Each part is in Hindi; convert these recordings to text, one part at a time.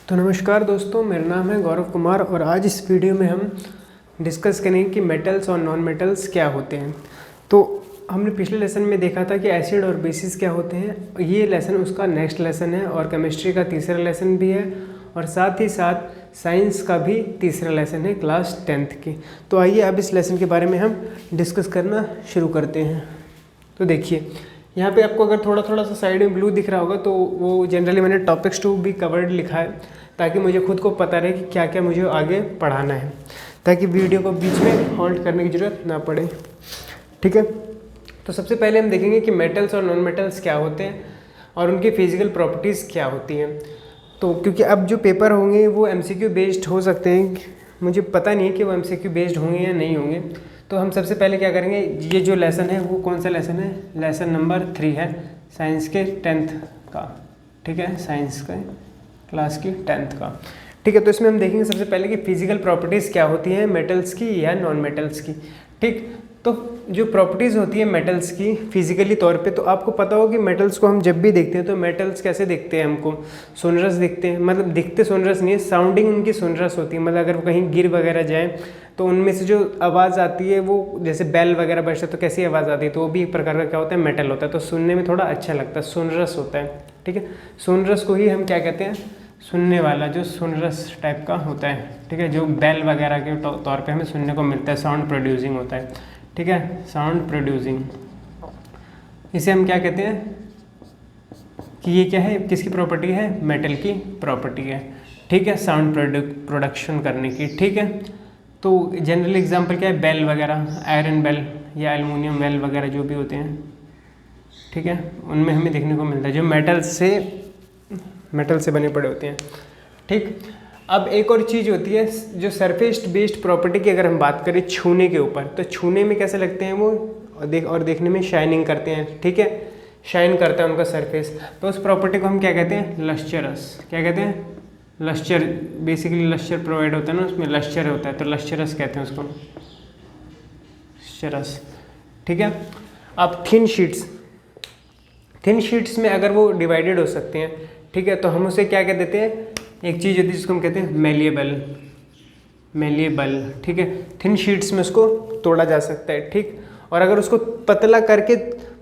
तो नमस्कार दोस्तों, मेरा नाम है गौरव कुमार और आज इस वीडियो में हम डिस्कस करेंगे कि मेटल्स और नॉन मेटल्स क्या होते हैं। तो हमने पिछले लेसन में देखा था कि एसिड और बेसिस क्या होते हैं। ये लेसन उसका नेक्स्ट लेसन है और केमिस्ट्री का तीसरा लेसन भी है और साथ ही साथ साइंस का भी तीसरा लेसन है क्लास 10th की। तो आइए अब इस लेसन के बारे में हम डिस्कस करना शुरू करते हैं। तो देखिए यहाँ पे आपको अगर थोड़ा थोड़ा सा साइड में ब्लू दिख रहा होगा तो वो जनरली मैंने टॉपिक्स 2 भी कवर्ड लिखा है ताकि मुझे खुद को पता रहे कि क्या क्या मुझे आगे पढ़ाना है, ताकि वीडियो को बीच में होल्ड करने की ज़रूरत ना पड़े। ठीक है, तो सबसे पहले हम देखेंगे कि मेटल्स और नॉन मेटल्स क्या होते हैं और उनकी फिजिकल प्रॉपर्टीज़ क्या होती हैं। तो क्योंकि अब जो पेपर होंगे वो MCQ बेस्ड हो सकते हैं, मुझे पता नहीं है कि वो MCQ बेस्ड होंगे या नहीं होंगे। तो हम सबसे पहले क्या करेंगे, ये जो लेसन है वो कौन सा लेसन है, लेसन नंबर 3 है साइंस के 10th का। ठीक है, साइंस के क्लास की 10th का। ठीक है, तो इसमें हम देखेंगे सबसे पहले कि फिजिकल प्रॉपर्टीज़ क्या होती हैं मेटल्स की या नॉन मेटल्स की। ठीक, तो जो प्रॉपर्टीज़ होती है मेटल्स की फिजिकली तौर पे, तो आपको पता हो कि मेटल्स को हम जब भी देखते हैं तो मेटल्स कैसे दिखते हैं, हमको सोनरस दिखते हैं। मतलब दिखते सोनरस नहीं है, साउंडिंग उनकी सोनरस होती है। मतलब अगर वो कहीं गिर वगैरह जाए तो उनमें से जो आवाज़ आती है वो जैसे बेल वगैरह बजता है तो कैसी आवाज़ आती है, तो वो भी एक प्रकार का क्या होता है, मेटल होता है। तो सुनने में थोड़ा अच्छा लगता है, सोनरस होता है। ठीक है, सोनरस को ही हम क्या कहते हैं, सुनने वाला, जो सोनरस टाइप का होता है। ठीक है, जो बेल वगैरह के तौर पे हमें सुनने को मिलता है, साउंड प्रोड्यूसिंग होता है। ठीक है, साउंड प्रोड्यूसिंग, इसे हम क्या कहते हैं कि ये क्या है, किसकी प्रॉपर्टी है, मेटल की प्रॉपर्टी है। ठीक है, साउंड प्रोडक्शन करने की। ठीक है, तो जनरल एग्जांपल क्या है, बेल वगैरह, आयरन बेल या एल्युमिनियम बेल वगैरह जो भी होते हैं। ठीक है, उनमें हमें देखने को मिलता है, जो मेटल से बने पड़े होते हैं। ठीक, अब एक और चीज़ होती है जो सरफेस बेस्ड प्रॉपर्टी की अगर हम बात करें छूने के ऊपर, तो छूने में कैसे लगते हैं वो, और देखने में शाइनिंग करते हैं। ठीक है, शाइन करता है उनका सरफेस, तो उस प्रॉपर्टी को हम क्या कहते हैं, लस्चरस। क्या कहते हैं, लस्चर। बेसिकली लस्चर प्रोवाइड होता है ना, उसमें लस्चर होता है, तो लस्चरस कहते हैं उसको, लस्चरस। ठीक है, अब थिन शीट्स में अगर वो डिवाइडेड हो सकते हैं, ठीक है, तो हम उसे क्या कह देते हैं, एक चीज़ होती है जिसको हम कहते हैं मेलिएबल। ठीक है, थिन शीट्स में उसको तोड़ा जा सकता है। ठीक, और अगर उसको पतला करके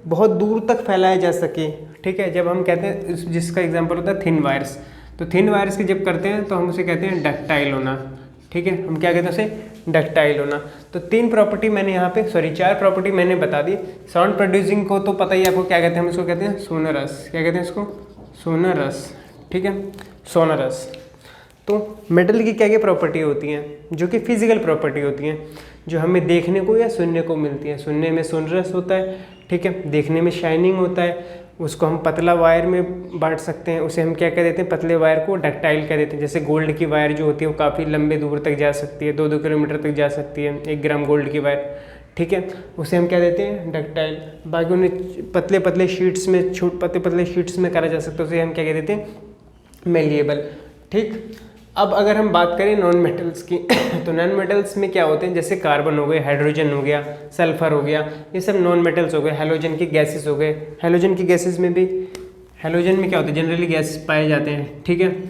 बहुत दूर तक फैलाया जा सके, ठीक है, जब हम कहते हैं, जिसका एग्जांपल होता है थिन वायर्स, तो थिन वायर्स की जब करते हैं तो हम उसे कहते हैं डक्टाइल होना। ठीक है, हम क्या कहते हैं उसे, डक्टाइल होना। तो 3 प्रॉपर्टी मैंने यहाँ पे 4 प्रॉपर्टी मैंने बता दी। साउंड प्रोड्यूसिंग को तो पता ही आपको क्या कहते हैं, हम इसको कहते हैं सोनरस। क्या कहते हैं इसको, सोनरस। ठीक है, सोनरस। तो मेटल की क्या क्या प्रॉपर्टी होती हैं, जो कि फिजिकल प्रॉपर्टी होती हैं, जो हमें देखने को या सुनने को मिलती हैं। सुनने में सोनरस होता है, ठीक है, देखने में शाइनिंग होता है, उसको हम पतला वायर में बांट सकते हैं, उसे हम क्या कह देते हैं, पतले वायर को डक्टाइल कह देते हैं। जैसे गोल्ड की वायर जो होती है वो काफ़ी लंबे दूर तक जा सकती है, 2-2 किलोमीटर तक जा सकती है 1 ग्राम गोल्ड की वायर। ठीक है, उसे हम क्या देते हैं, डक्टाइल। बाकी उन्हें पतले पतले शीट्स में करा जा सकता है, उसे हम क्या कह देते हैं, मेलिएबल। ठीक, अब अगर हम बात करें नॉन मेटल्स की तो नॉन मेटल्स में क्या होते हैं, जैसे कार्बन हो गए, हाइड्रोजन हो गया, सल्फर हो गया, ये सब नॉन मेटल्स हो गए। हैलोजन की गैसेस हो गए, हैलोजन की गैसेस में भी, हैलोजन में क्या होता है, जनरली गैस पाए जाते हैं। ठीक है,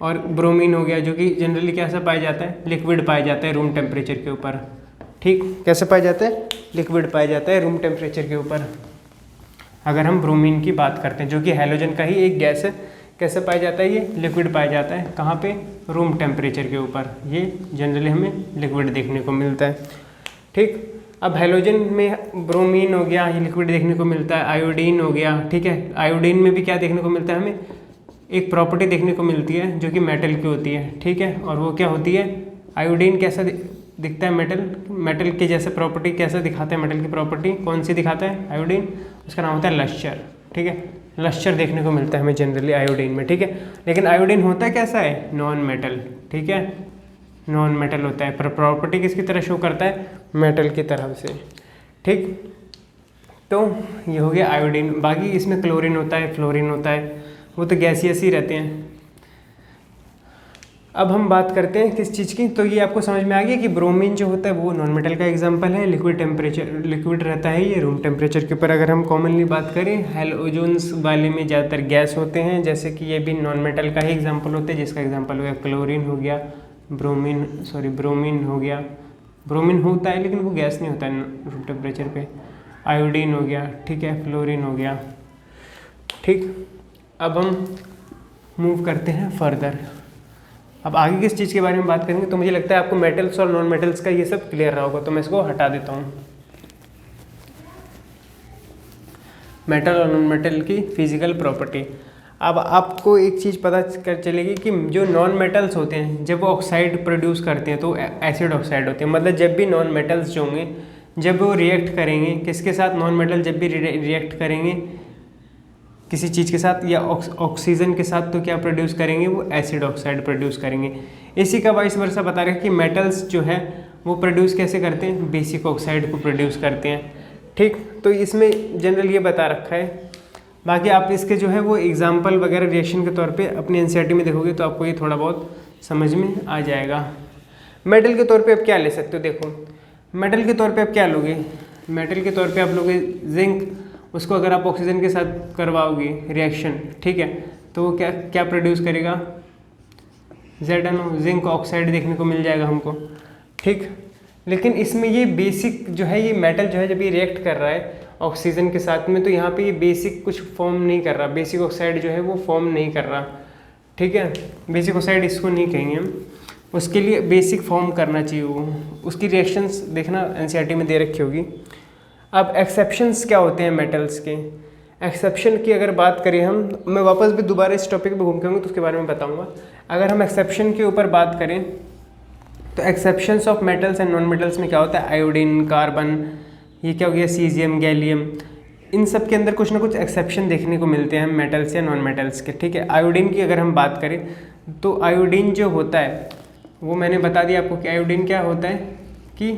और ब्रोमीन हो गया, जो कि जनरली कैसा पाया जाता है, लिक्विड पाया जाता है रूम टेम्परेचर के ऊपर। ठीक, कैसे पाया जाता है, लिक्विड पाया जाता है रूम टेम्परेचर के ऊपर। अगर हम ब्रोमीन की बात करते हैं, जो कि हैलोजन का ही एक गैस है, कैसे पाया जाता है, ये लिक्विड पाया जाता है, कहाँ पे, रूम टेम्परेचर के ऊपर। ये जनरली हमें लिक्विड देखने को मिलता है। ठीक, अब हैलोजन में ब्रोमीन हो गया, ये लिक्विड देखने को मिलता है। आयोडीन हो गया, ठीक है, आयोडीन में भी क्या देखने को मिलता है, हमें एक प्रॉपर्टी देखने को मिलती है जो कि मेटल की होती है। ठीक है, और वो क्या होती है, आयोडीन कैसा दिखता है, मेटल के जैसे प्रॉपर्टी कैसा दिखाता है, मेटल की प्रॉपर्टी कौन सी दिखाता है, आयोडीन, उसका नाम होता है लस्चर। ठीक है, लस्चर देखने को मिलता है हमें जनरली आयोडीन में। ठीक है, लेकिन आयोडीन होता कैसा है, नॉन मेटल। ठीक है, नॉन मेटल होता है, पर प्रॉपर्टी किसकी तरह शो करता है, मेटल की तरफ से। ठीक, तो ये हो गया आयोडीन। बाकी इसमें क्लोरीन होता है, फ्लोरीन होता है, वो तो गैसियस ही रहते हैं। अब हम बात करते हैं किस चीज़ की, तो ये आपको समझ में आ गया कि ब्रोमीन जो होता है वो नॉन मेटल का एग्जांपल है, लिक्विड रहता है ये रूम टेम्परेचर के ऊपर। अगर हम कॉमनली बात करें हैलोजन्स वाले में ज़्यादातर गैस होते हैं, जैसे कि ये भी नॉन मेटल का ही एग्जांपल होते हैं, जिसका एग्जांपल हो गया क्लोरीन हो गया, ब्रोमीन हो गया। ब्रोमीन होता है लेकिन वो गैस नहीं होता है रूम टेम्परेचर पे। आयोडीन हो गया, ठीक है, फ्लोरीन हो गया, ठीक। अब हम मूव करते हैं फर्दर। अब आगे किस चीज़ के बारे में बात करेंगे, तो मुझे लगता है आपको मेटल्स और नॉन मेटल्स का ये सब क्लियर रहा होगा, तो मैं इसको हटा देता हूँ। मेटल और नॉन मेटल की फिजिकल प्रॉपर्टी। अब आपको एक चीज़ पता कर चलेगी कि जो नॉन मेटल्स होते हैं जब वो ऑक्साइड प्रोड्यूस करते हैं तो एसिड ऑक्साइड होते हैं। मतलब जब भी नॉन मेटल्स जो होंगे जब वो रिएक्ट करेंगे किसके साथ, नॉन मेटल जब भी रिएक्ट करेंगे किसी चीज़ के साथ या ऑक्सीजन के साथ, तो क्या प्रोड्यूस करेंगे, वो एसिड ऑक्साइड प्रोड्यूस करेंगे। इसी का वाइस वर्सा बता रहा है कि मेटल्स जो है वो प्रोड्यूस कैसे करते हैं, बेसिक ऑक्साइड को प्रोड्यूस करते हैं, ठीक। तो इसमें जनरल ये बता रखा है। बाकी आप इसके जो है वो एग्जाम्पल वगैरह रिएक्शन के तौर पे अपनी एनसीईआरटी में देखोगे तो आपको ये थोड़ा बहुत समझ में आ जाएगा। मेटल के तौर पे आप क्या ले सकते हो, देखो मेटल के तौर पे आप क्या लोगे, मेटल के तौर पे आप लोगे जिंक। उसको अगर आप ऑक्सीजन के साथ करवाओगे रिएक्शन, ठीक है, तो वो क्या क्या प्रोड्यूस करेगा, ZnO, जिंक ऑक्साइड देखने को मिल जाएगा हमको, ठीक। लेकिन इसमें ये बेसिक जो है ये मेटल जो है जब ये रिएक्ट कर रहा है ऑक्सीजन के साथ में, तो यहाँ पे ये बेसिक कुछ फॉर्म नहीं कर रहा, बेसिक ऑक्साइड जो है वो फॉर्म नहीं कर रहा, ठीक है। बेसिक ऑक्साइड इसको नहीं कहेंगे हम, उसके लिए बेसिक फॉर्म करना चाहिए वो, उसकी रिएक्शंस देखना एनसीईआरटी में दे रखी होगी। अब एक्सेप्शंस क्या होते हैं मेटल्स के, एक्सेप्शन की अगर बात करें हम, मैं वापस भी दोबारा इस टॉपिक पे घूम के आऊँगा तो उसके बारे में बताऊँगा। अगर हम एक्सेप्शन के ऊपर बात करें तो exceptions of metals and non metals में क्या होता है, आयोडीन, कार्बन, ये क्या हो गया, सीजियम, गैलियम, इन सब के अंदर कुछ ना कुछ एक्सेप्शन देखने को मिलते हैं मेटल्स या नॉन मेटल्स के, ठीक है। आयोडीन की अगर हम बात करें तो आयोडीन जो होता है वो मैंने बता दिया आपको कि आयोडीन क्या होता है कि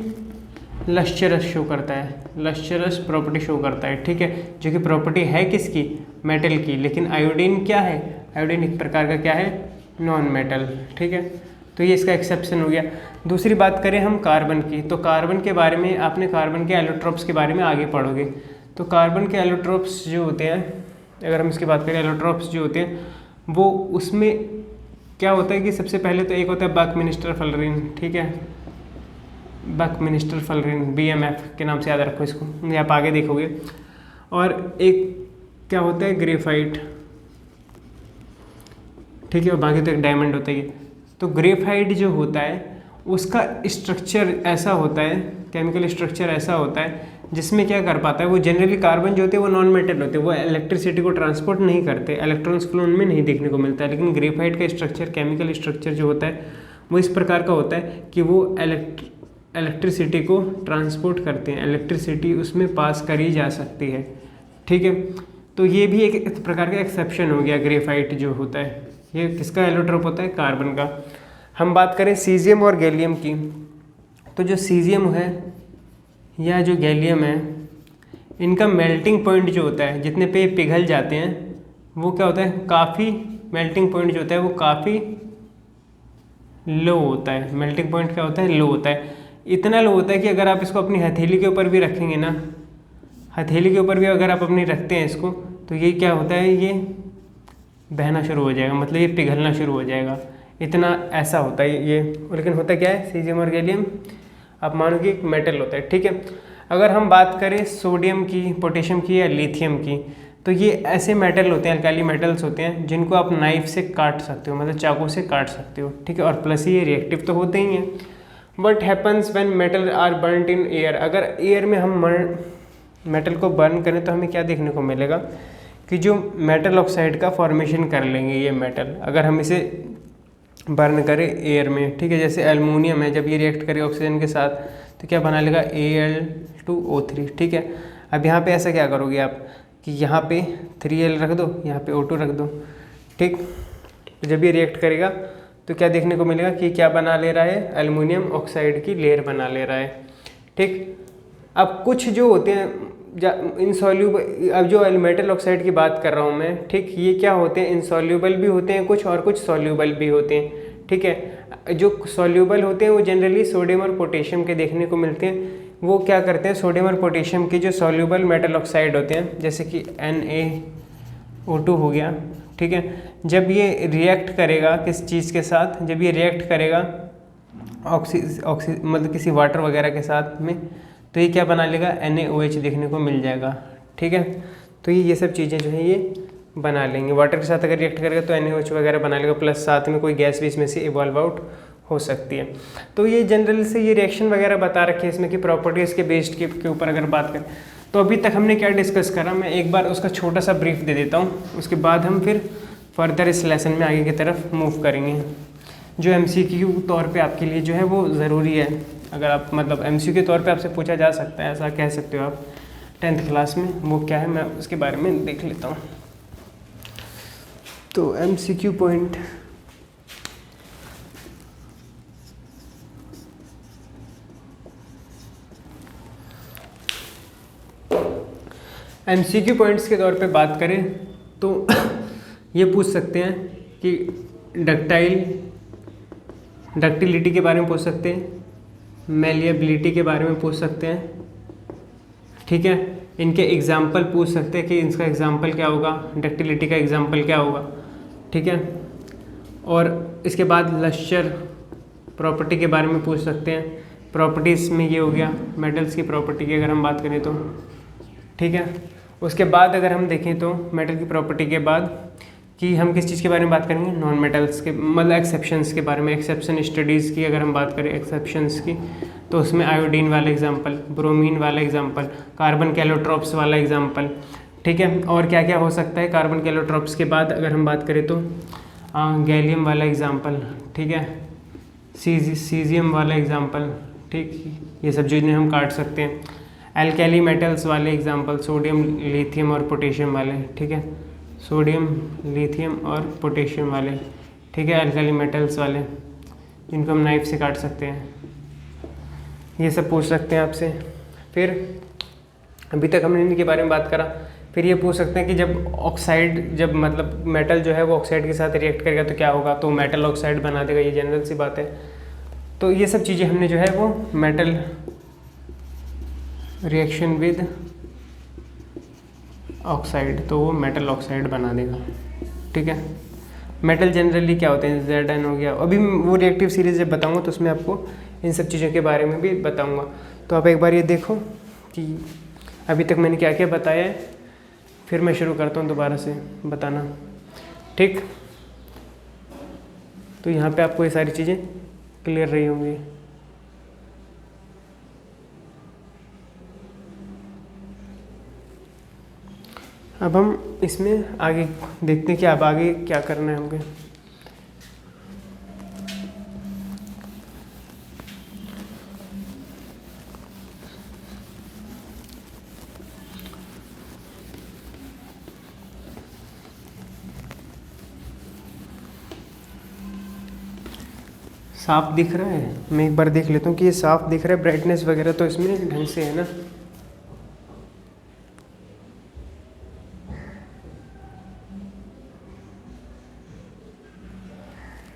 लश्चरस शो करता है, लश्चरस प्रॉपर्टी शो करता है, ठीक है, जो कि प्रॉपर्टी है किसकी, मेटल की। लेकिन आयोडीन क्या है, आयोडीन एक प्रकार का क्या है, नॉन मेटल, ठीक है। तो ये इसका एक्सेप्शन हो गया। दूसरी बात करें हम कार्बन की, तो कार्बन के बारे में आपने कार्बन के एलोट्रोप्स के बारे में आगे पढ़ोगे। तो कार्बन के एलोट्रोप्स जो होते हैं, अगर हम इसकी बात करें एलोट्रोप्स जो होते हैं वो उसमें क्या होता है कि सबसे पहले तो एक होता है बकमिंस्टर फलरीन, ठीक है, बकमिंस्टर फलरीन, BMF के नाम से याद रखो इसको, ये आप आगे देखोगे। और एक क्या होता है ग्रेफाइट, ठीक है, और बाकी तो एक डायमंड होता है। तो ग्रेफाइट जो होता है उसका स्ट्रक्चर ऐसा होता है, केमिकल स्ट्रक्चर ऐसा होता है जिसमें क्या कर पाता है, वो जनरली कार्बन जो होते हैं वो नॉन मेटल होते हैं, वो इलेक्ट्रिसिटी को ट्रांसपोर्ट नहीं करते, इलेक्ट्रॉन्स फ्लो उनमें नहीं देखने को मिलता है। लेकिन ग्रेफाइट का स्ट्रक्चर, केमिकल स्ट्रक्चर जो होता है वो इस प्रकार का होता है कि वो इलेक्ट्रिसिटी को ट्रांसपोर्ट करते हैं, इलेक्ट्रिसिटी उसमें पास करी जा सकती है, ठीक है। तो ये भी एक प्रकार का एक्सेप्शन हो गया, ग्रेफाइट जो होता है ये किसका एलोट्रोप होता है, कार्बन का। हम बात करें सीजियम और गैलियम की, तो जो सीजियम है या जो गैलियम है इनका मेल्टिंग पॉइंट जो होता है, जितने पे पिघल जाते हैं वो क्या होता है, काफ़ी मेल्टिंग पॉइंट जो होता है वो काफ़ी लो होता है। मेल्टिंग पॉइंट क्या होता है, लो होता है। इतना लो होता है कि अगर आप इसको अपनी हथेली के ऊपर भी रखेंगे ना, हथेली के ऊपर भी अगर आप अपनी रखते हैं इसको, तो ये क्या होता है, ये बहना शुरू हो जाएगा, मतलब ये पिघलना शुरू हो जाएगा, इतना ऐसा होता है ये। लेकिन होता क्या है, सीजियम और गैलियम आप मानो कि एक मेटल होता है, ठीक है। अगर हम बात करें सोडियम की, पोटेशियम की या लिथियम की, तो ये ऐसे मेटल होते हैं, अल्काली मेटल्स होते हैं जिनको आप नाइफ से काट सकते हो, मतलब चाकू से काट सकते हो, ठीक है। और प्लस ये रिएक्टिव तो होते ही हैं। But happens when metal are burned in air, अगर एयर में हम मेटल को बर्न करें तो हमें क्या देखने को मिलेगा कि जो मेटल ऑक्साइड का फॉर्मेशन कर लेंगे ये मेटल, अगर हम इसे बर्न करें एयर में, ठीक है। जैसे एल्युमिनियम है, जब ये रिएक्ट करे ऑक्सीजन के साथ तो क्या बना लेगा, Al2O3, ठीक है। अब यहाँ पे ऐसा क्या करोगे आप कि यहाँ पे 3L रख दो, यहाँ पे O2 रख दो, ठीक। तो जब ये रिएक्ट करेगा तो क्या देखने को मिलेगा कि क्या बना ले रहा है, एल्युमिनियम ऑक्साइड की लेयर बना ले रहा है, ठीक। अब कुछ जो होते हैं इनसॉल्यूबल, अब जो मेटल ऑक्साइड की बात कर रहा हूँ मैं, ठीक, ये क्या होते हैं, इनसॉल्यूबल भी होते हैं कुछ और कुछ सॉल्यूबल भी होते हैं, ठीक है। जो सॉल्यूबल होते हैं वो जनरली सोडियम और पोटेशियम के देखने को मिलते हैं। वो क्या करते हैं, सोडियम और पोटेशियम के जो सॉल्यूबल मेटल ऑक्साइड होते हैं, जैसे कि NaO2 हो गया, ठीक है, जब ये रिएक्ट करेगा किस चीज़ के साथ, जब ये रिएक्ट करेगा मतलब किसी वाटर वगैरह के साथ में, तो ये क्या बना लेगा, NaOH देखने को मिल जाएगा, ठीक है। तो ये सब चीज़ें जो है ये बना लेंगे। वाटर के साथ अगर रिएक्ट करेगा तो NaOH वगैरह बना लेगा, प्लस साथ में कोई गैस भी इसमें से इवॉल्व आउट हो सकती है। तो ये जनरल से ये रिएक्शन वगैरह बता रखे हैं इसमें कि प्रॉपर्टीज़ के बेस्ड के ऊपर अगर बात करें तो अभी तक हमने क्या डिस्कस करा, मैं एक बार उसका छोटा सा ब्रीफ दे देता हूँ, उसके बाद हम फिर फर्दर इस लेसन में आगे की तरफ मूव करेंगे। जो MCQ तौर पे आपके लिए जो है वो ज़रूरी है, अगर आप मतलब MCQ के तौर पे आपसे पूछा जा सकता है, ऐसा कह सकते हो आप 10th क्लास में, वो क्या है मैं उसके बारे में देख लेता हूँ। तो MCQ पॉइंट MCQ पॉइंट्स के तौर पे बात करें तो ये पूछ सकते हैं कि डक्टिलिटी के बारे में पूछ सकते हैं, मेलिएबिलिटी के बारे में पूछ सकते हैं, ठीक है, इनके एग्जाम्पल पूछ सकते हैं कि इसका एग्जाम्पल क्या होगा, डक्टिलिटी का एग्जाम्पल क्या होगा, ठीक है। और इसके बाद लश्चर प्रॉपर्टी के बारे में पूछ सकते हैं। प्रॉपर्टीज़ में ये हो गया मेटल्स की प्रॉपर्टी की अगर हम बात करें तो, ठीक है। उसके बाद अगर हम देखें तो मेटल की प्रॉपर्टी के बाद कि हम किस चीज़ के बारे में बात करेंगे, नॉन मेटल्स के, मतलब एक्सेप्शंस के बारे में। एक्सेप्शन स्टडीज़ की अगर हम बात करें एक्सेप्शंस की, तो उसमें आयोडीन वाला एग्जांपल, ब्रोमीन वाला एग्जांपल, कार्बन कैलोट्रॉप्स वाला एग्जांपल, ठीक है। और क्या क्या हो सकता है कार्बन कैलोट्रॉप्स के बाद अगर हम बात करें तो गैलियम वाला एग्जांपल, ठीक है, सीजियम वाला एग्जांपल, ठीक, ये सब चीज़ें हम काट सकते हैं। एल्कैली मेटल्स वाले एग्जांपल, सोडियम, लिथियम और पोटेशियम वाले, ठीक है, सोडियम, लिथियम और पोटेशियम वाले, ठीक है, एल्कैली मेटल्स वाले, जिनको हम नाइफ से काट सकते हैं, ये सब पूछ सकते हैं आपसे। फिर अभी तक हमने इनके बारे में बात करा। फिर ये पूछ सकते हैं कि जब ऑक्साइड, जब मतलब मेटल जो है वो ऑक्साइड के साथ रिएक्ट करेगा तो क्या होगा, तो मेटल ऑक्साइड बना देगा, ये जनरल सी बात है। तो ये सब चीज़ें हमने जो है वो मेटल रिएक्शन विद ऑक्साइड, तो वो मेटल ऑक्साइड बना देगा, ठीक है। मेटल जनरली क्या होते हैं, Zn हो गया। अभी वो रिएक्टिव सीरीज जब बताऊंगा तो उसमें आपको इन सब चीज़ों के बारे में भी बताऊंगा। तो आप एक बार ये देखो कि अभी तक मैंने क्या क्या बताया है, फिर मैं शुरू करता हूँ दोबारा से बताना, ठीक। तो यहाँ पे आपको ये सारी चीज़ें क्लियर रही होंगी। अब हम इसमें आगे देखते हैं कि अब आगे क्या करना है हमको। साफ दिख रहा है, मैं एक बार देख लेता हूँ कि ये साफ दिख रहा है, ब्राइटनेस वगैरह तो इसमें ढंग से है ना।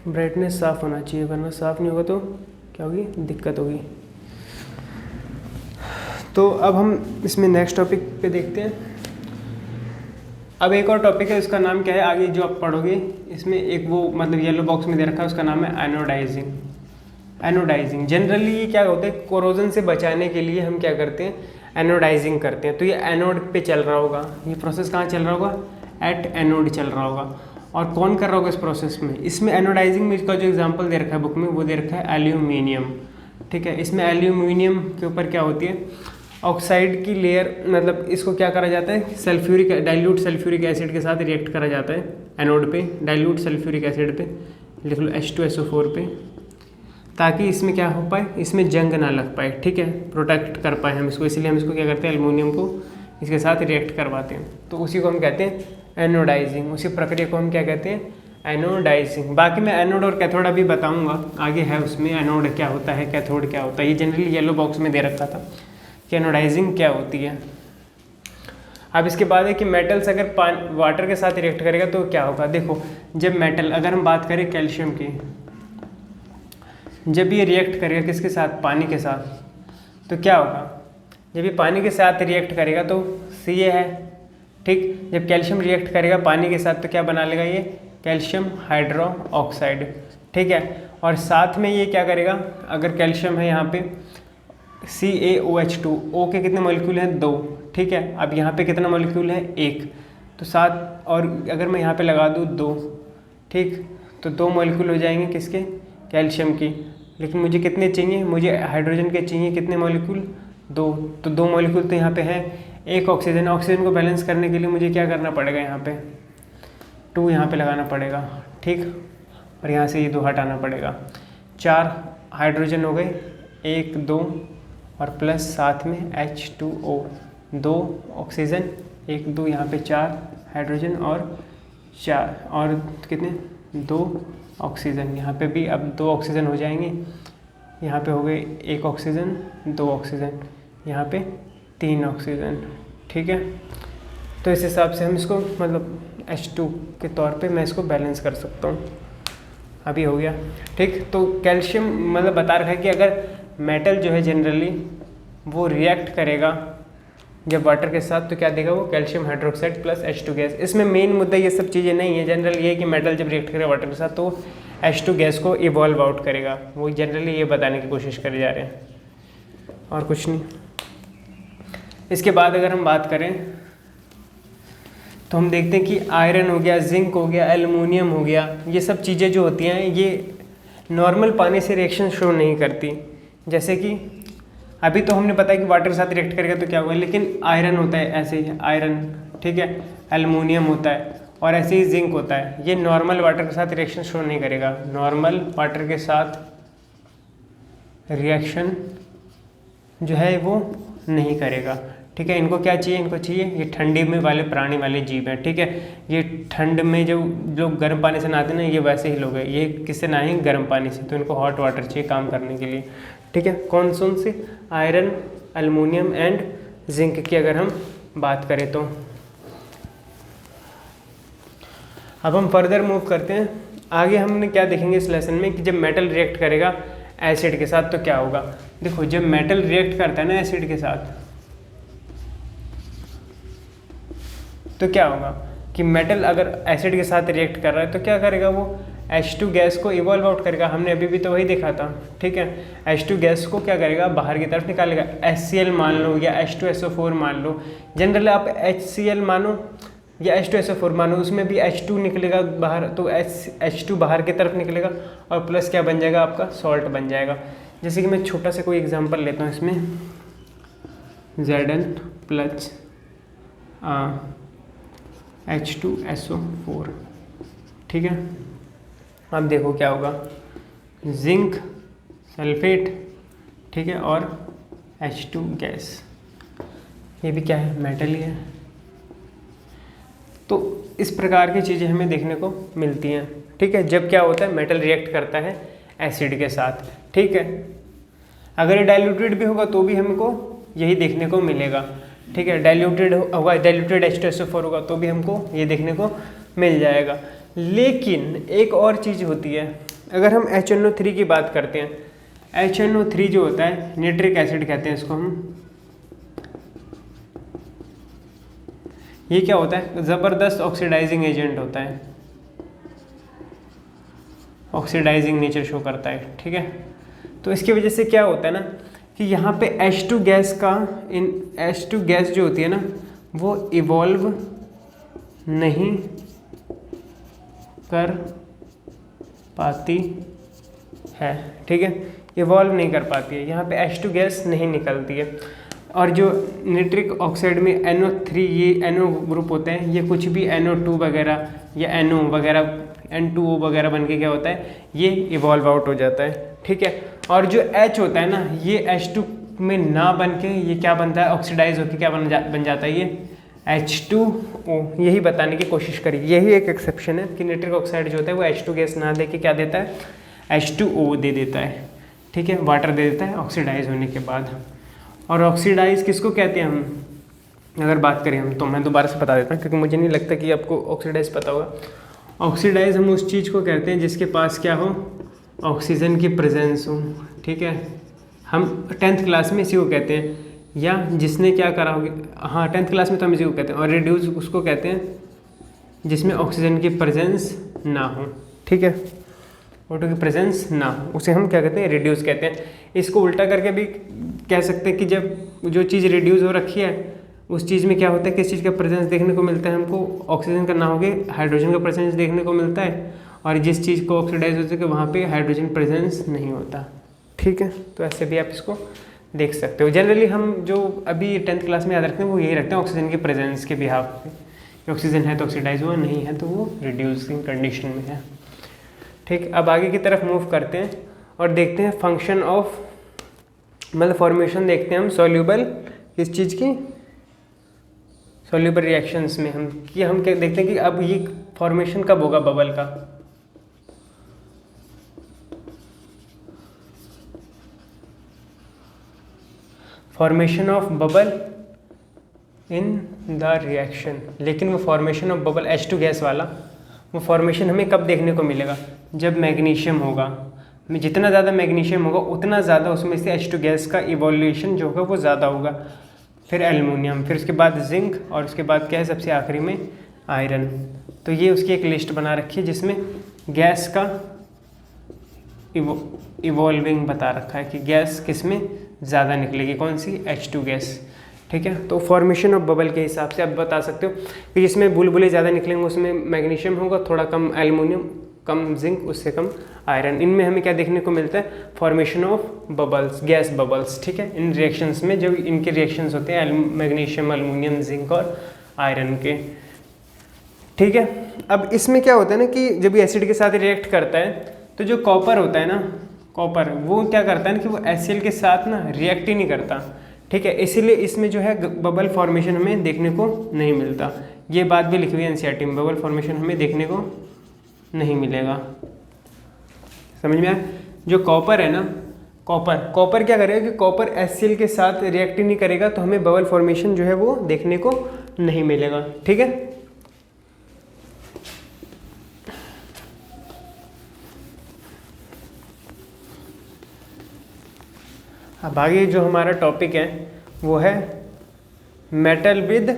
ब्राइटनेस साफ होना चाहिए, वरना साफ नहीं होगा तो क्या होगी, दिक्कत होगी। तो अब हम इसमें नेक्स्ट टॉपिक पे देखते हैं। अब एक और टॉपिक है, उसका नाम क्या है, आगे जो आप पढ़ोगे इसमें एक वो मतलब येलो बॉक्स में दे रखा है, उसका नाम है एनोडाइजिंग। एनोडाइजिंग जनरली ये क्या होता है, कोरोजन से बचाने के लिए हम क्या करते हैं, एनोडाइजिंग करते हैं। तो ये एनोड पे चल रहा होगा, ये प्रोसेस कहाँ चल रहा होगा, एट एनोड चल रहा होगा। और कौन कर रहा होगा इस प्रोसेस में, इसमें एनोडाइजिंग में इसका जो एग्जांपल दे रखा है बुक में, वो दे रखा है एल्यूमिनियम, ठीक है। इसमें एल्यूमिनियम के ऊपर क्या होती है, ऑक्साइड की लेयर, मतलब इसको क्या करा जाता है, सल्फ्यूरिक डाइल्यूट सल्फ्यूरिक एसिड के साथ रिएक्ट करा जाता है एनोड पे, डाइल्यूट सल्फ्यूरिक एसिड पे, लिख लो H2SO4 पे, ताकि इसमें क्या हो पाए, इसमें जंग ना लग पाए, ठीक है, प्रोटेक्ट कर पाए हम इसको। इसलिए हम इसको क्या करते हैं, एल्युमिनियम को इसके साथ रिएक्ट करवाते हैं, तो उसी को हम कहते हैं एनोडाइजिंग। उसी प्रक्रिया को हम क्या कहते हैं, एनोडाइजिंग। बाकी मैं एनोड और कैथोड अभी बताऊंगा, आगे है उसमें एनोड क्या होता है, कैथोड क्या होता है। ये जनरली येलो बॉक्स में दे रखा था कि एनोडाइजिंग क्या होती है। अब इसके बाद है कि मेटल्स अगर वाटर के साथ रिएक्ट करेगा तो क्या होगा। देखो जब मेटल, अगर हम बात करें कैल्शियम की, जब ये रिएक्ट करेगा किसके साथ, पानी के साथ, तो क्या होगा, जब ये पानी के साथ रिएक्ट करेगा तो Ca है, ठीक। जब कैल्शियम रिएक्ट करेगा पानी के साथ तो क्या बना लेगा, ये कैल्शियम हाइड्रोक्साइड, ठीक है। और साथ में ये क्या करेगा, अगर कैल्शियम है यहाँ पे CaOH2, O के कितने मॉलिक्यूल हैं, 2, ठीक है। अब यहाँ पे कितना मॉलिक्यूल है, 1, तो 7, और अगर मैं यहाँ पे लगा दूँ 2, ठीक, तो 2 मॉलिक्यूल हो जाएंगे किसके, कैल्शियम की। लेकिन मुझे कितने चाहिए, मुझे हाइड्रोजन के चाहिए कितने मॉलिक्यूल, 2, तो 2 मॉलिक्यूल तो यहाँ पे है। एक ऑक्सीजन को बैलेंस करने के लिए मुझे क्या करना पड़ेगा, यहाँ पे 2 यहाँ पे लगाना पड़ेगा, ठीक, और यहाँ से ये 2 हटाना पड़ेगा। 4 हाइड्रोजन हो गए, 1 2 और प्लस साथ में H2O, 2 ऑक्सीजन, 1 2 यहाँ पे 4 हाइड्रोजन और 4 और कितने, 2 ऑक्सीजन। यहाँ पे भी अब 2 ऑक्सीजन हो जाएंगे, यहाँ पे हो गए 1 ऑक्सीजन, 2 ऑक्सीजन, यहाँ पे 3 ऑक्सीजन, ठीक है। तो इस हिसाब से हम इसको मतलब H2 के तौर पे मैं इसको बैलेंस कर सकता हूँ। अभी हो गया, ठीक। तो कैल्शियम मतलब बता रखा है कि अगर मेटल जो है जनरली वो रिएक्ट करेगा जब वाटर के साथ तो क्या देगा वो, calcium hydroxide plus H2 gas. इसमें मेन मुद्दा ये सब चीज़ें नहीं है, जनरल ये है कि मेटल जब रिएक्ट करेगा वाटर के साथ तो H2 गैस को इवॉल्व आउट करेगा, वो जनरली ये बताने की कोशिश करे जा रहे हैं, और कुछ नहीं। इसके बाद अगर हम बात करें तो हम देखते हैं कि आयरन हो गया, जिंक हो गया, एल्युमिनियम हो गया, ये सब चीज़ें जो होती हैं ये नॉर्मल पानी से रिएक्शन शो नहीं करती। जैसे कि अभी तो हमने पता है कि वाटर के साथ रिएक्ट करेगा तो क्या होगा, लेकिन आयरन होता है ऐसे ही, आयरन, ठीक है, एल्युमिनियम होता है और ऐसे ही जिंक होता है, ये नॉर्मल वाटर के साथ रिएक्शन शो नहीं करेगा। नॉर्मल वाटर के साथ रिएक्शन जो है वो नहीं करेगा, ठीक है। इनको क्या चाहिए, इनको चाहिए ये ठंडी में वाले प्राणी वाले जीव हैं, ठीक है। ये ठंड में जो लोग गर्म पानी से नहाते हैं ना, ये वैसे ही लोग हैं, ये किससे नहाएंगे, गर्म पानी से, तो इनको हॉट वाटर चाहिए काम करने के लिए, ठीक है। कौन से, आयरन, एल्युमिनियम एंड जिंक की अगर हम बात करें तो। अब हम फर्दर मूव करते हैं आगे। हमने क्या देखेंगे इस लेसन में कि जब मेटल रिएक्ट करेगा एसिड के साथ तो क्या होगा। देखो जब मेटल रिएक्ट करता है ना एसिड के साथ तो क्या होगा कि मेटल अगर एसिड के साथ रिएक्ट कर रहा है तो क्या करेगा, वो H2 गैस को इवॉल्व आउट करेगा। हमने अभी भी तो वही देखा था, ठीक है। H2 गैस को क्या करेगा, बाहर की तरफ निकालेगा। HCl मान लो या H2SO4 मान लो, जनरली आप HCl मानो या H2SO4 मानो, उसमें भी H2 निकलेगा बाहर, तो H2 बाहर की तरफ निकलेगा और प्लस क्या बन जाएगा, आपका सॉल्ट बन जाएगा। जैसे कि मैं छोटा सा कोई एग्जांपल लेता हूँ इसमें, Zn प्लस H2SO4, ठीक है। अब देखो क्या होगा, जिंक सल्फेट, ठीक है, और H2 गैस, ये भी क्या है, मेटल ही है। तो इस प्रकार की चीज़ें हमें देखने को मिलती हैं, ठीक है, जब क्या होता है मेटल रिएक्ट करता है एसिड के साथ, ठीक है। अगर ये डाइल्यूटेड भी होगा तो भी हमको यही देखने को मिलेगा, ठीक है। डाइल्यूटेड होगा, डाइल्यूटेड H2SO4 होगा तो भी हमको ये देखने को मिल जाएगा। लेकिन एक और चीज़ होती है, अगर हम HNO3 की बात करते हैं, HNO3 जो होता है नाइट्रिक एसिड कहते हैं इसको हम। ये क्या होता है, ज़बरदस्त ऑक्सीडाइजिंग एजेंट होता है, ऑक्सीडाइजिंग नेचर शो करता है, ठीक है। तो इसकी वजह से क्या होता है ना कि यहाँ पे H2 गैस का, इन H2 गैस जो होती है ना वो इवॉल्व नहीं कर पाती है, ठीक है, इवॉल्व नहीं कर पाती है, यहाँ पे H2 गैस नहीं निकलती है। और जो नाइट्रिक ऑक्साइड में NO3, ये NO ग्रुप होते हैं, ये कुछ भी NO2 वगैरह या NO वगैरह N2O वगैरह बन के क्या होता है, ये इवॉल्व आउट हो जाता है, ठीक है। और जो H होता है ना, ये H2 में ना बन के ये क्या बनता है, ऑक्सीडाइज होकर क्या बन जाता है, ये H2O। यही बताने की कोशिश करी, यही एक एक्सेप्शन है कि नाइट्रिक ऑक्साइड जो होता है वो H2 गैस ना दे के क्या देता है, H2O दे देता है, ठीक है, वाटर दे देता है ऑक्सीडाइज होने के बाद। और ऑक्सीडाइज किसको कहते हैं हम, अगर बात करें हम, तो मैं दोबारा से बता देता हूँ क्योंकि मुझे नहीं लगता कि आपको ऑक्सीडाइज पता होगा। ऑक्सीडाइज हम उस चीज़ को कहते हैं जिसके पास क्या हो, ऑक्सीजन की प्रेजेंस हो, ठीक है, हम 10th क्लास में इसी को कहते हैं, या जिसने क्या करा होगी, हाँ 10th क्लास में तो हम इसी को कहते हैं, और रिड्यूस उसको कहते हैं जिसमें ऑक्सीजन की प्रेजेंस ना हो, ठीक है, O2 की प्रेजेंस ना हो, उसे हम क्या कहते हैं, रिड्यूस कहते हैं। इसको उल्टा करके भी कह सकते हैं कि जब जो चीज़ रिड्यूस हो रखी है उस चीज़ में क्या होता है, किस चीज़ का प्रेजेंस देखने को मिलता है हमको, ऑक्सीजन का ना हो के हाइड्रोजन का प्रेजेंस देखने को मिलता है, और जिस चीज़ को ऑक्सीडाइज हो सके वहाँ पे हाइड्रोजन प्रेजेंस नहीं होता, ठीक है। तो ऐसे भी आप इसको देख सकते हो। जनरली हम जो अभी 10th क्लास में याद रखते हैं वो यही रखते हैं ऑक्सीजन की प्रेजेंस के बिहाफ पे, ऑक्सीजन है तो ऑक्सीडाइज हुआ, नहीं है तो वो रिड्यूसिंग कंडीशन में है, ठीक। अब आगे की तरफ मूव करते हैं और देखते हैं फंक्शन ऑफ, मतलब फॉर्मेशन देखते हैं हम सॉल्यूबल किस चीज़ की, सॉल्यूबल रिएक्शंस में हम क्या देखते हैं कि अब ये फॉर्मेशन कब होगा बबल का। Formation of bubble in the reaction, लेकिन वो formation of bubble H2 gas वाला, वो फॉर्मेशन हमें कब देखने को मिलेगा, जब मैग्नीशियम होगा, जितना ज़्यादा मैग्नीशियम होगा उतना ज़्यादा उसमें से H2 गैस का इवोल्यूशन जो होगा वो ज़्यादा होगा, फिर एल्युमिनियम, फिर उसके बाद जिंक, और उसके बाद क्या है सबसे आखिरी में आयरन। तो ये उसकी एक लिस्ट बना रखी है जिसमें गैस का इवॉल्विंग बता रखा है कि गैस किस में ज़्यादा निकलेगी, कौन सी, H2 गैस, ठीक है। तो फॉर्मेशन ऑफ बबल के हिसाब से आप बता सकते हो कि जिसमें बुलबुले ज़्यादा निकलेंगे उसमें मैग्नीशियम होगा, थोड़ा कम एल्युमिनियम, कम जिंक, उससे कम आयरन। इनमें हमें क्या देखने को मिलता है, formation of bubbles, gas bubbles, ठीक है। इन रिएक्शंस में जो इनके रिएक्शंस होते हैं मैग्नीशियम, एल्युमिनियम, जिंक और आयरन के, ठीक है। अब इसमें क्या होता है ना कि जब ये एसिड के साथ रिएक्ट करता है तो जो कॉपर होता है ना, कॉपर वो क्या करता है ना कि वो HCl के साथ ना रिएक्ट ही नहीं करता, ठीक है, इसीलिए इसमें जो है बबल फॉर्मेशन हमें देखने को नहीं मिलता। ये बात भी लिखी हुई है NCERT में, बबल फॉर्मेशन हमें देखने को नहीं मिलेगा, समझ में आया। जो कॉपर है ना, कॉपर क्या करेगा कि कॉपर HCl के साथ रिएक्ट ही नहीं करेगा, तो हमें बबल फॉर्मेशन जो है वो देखने को नहीं मिलेगा, ठीक है। अब आगे जो हमारा टॉपिक है वो है मेटल विद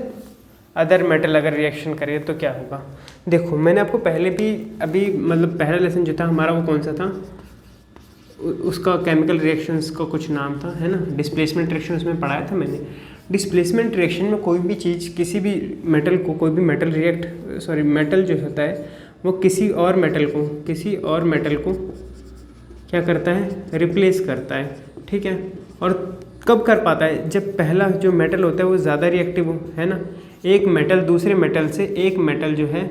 अदर मेटल अगर रिएक्शन करें तो क्या होगा। देखो मैंने आपको पहले भी अभी मतलब पहला लेसन जो था हमारा वो कौन सा था, उसका केमिकल रिएक्शंस का कुछ नाम था, है ना, डिस्प्लेसमेंट रिएक्शन, उसमें पढ़ाया था मैंने। डिस्प्लेसमेंट रिएक्शन में कोई भी चीज़ किसी भी मेटल को, कोई भी मेटल जो होता है वो किसी और मेटल को क्या करता है, रिप्लेस करता है, ठीक है। और कब कर पाता है, जब पहला जो मेटल होता है वो ज़्यादा रिएक्टिव हो, है ना, एक मेटल दूसरे मेटल से, एक मेटल जो है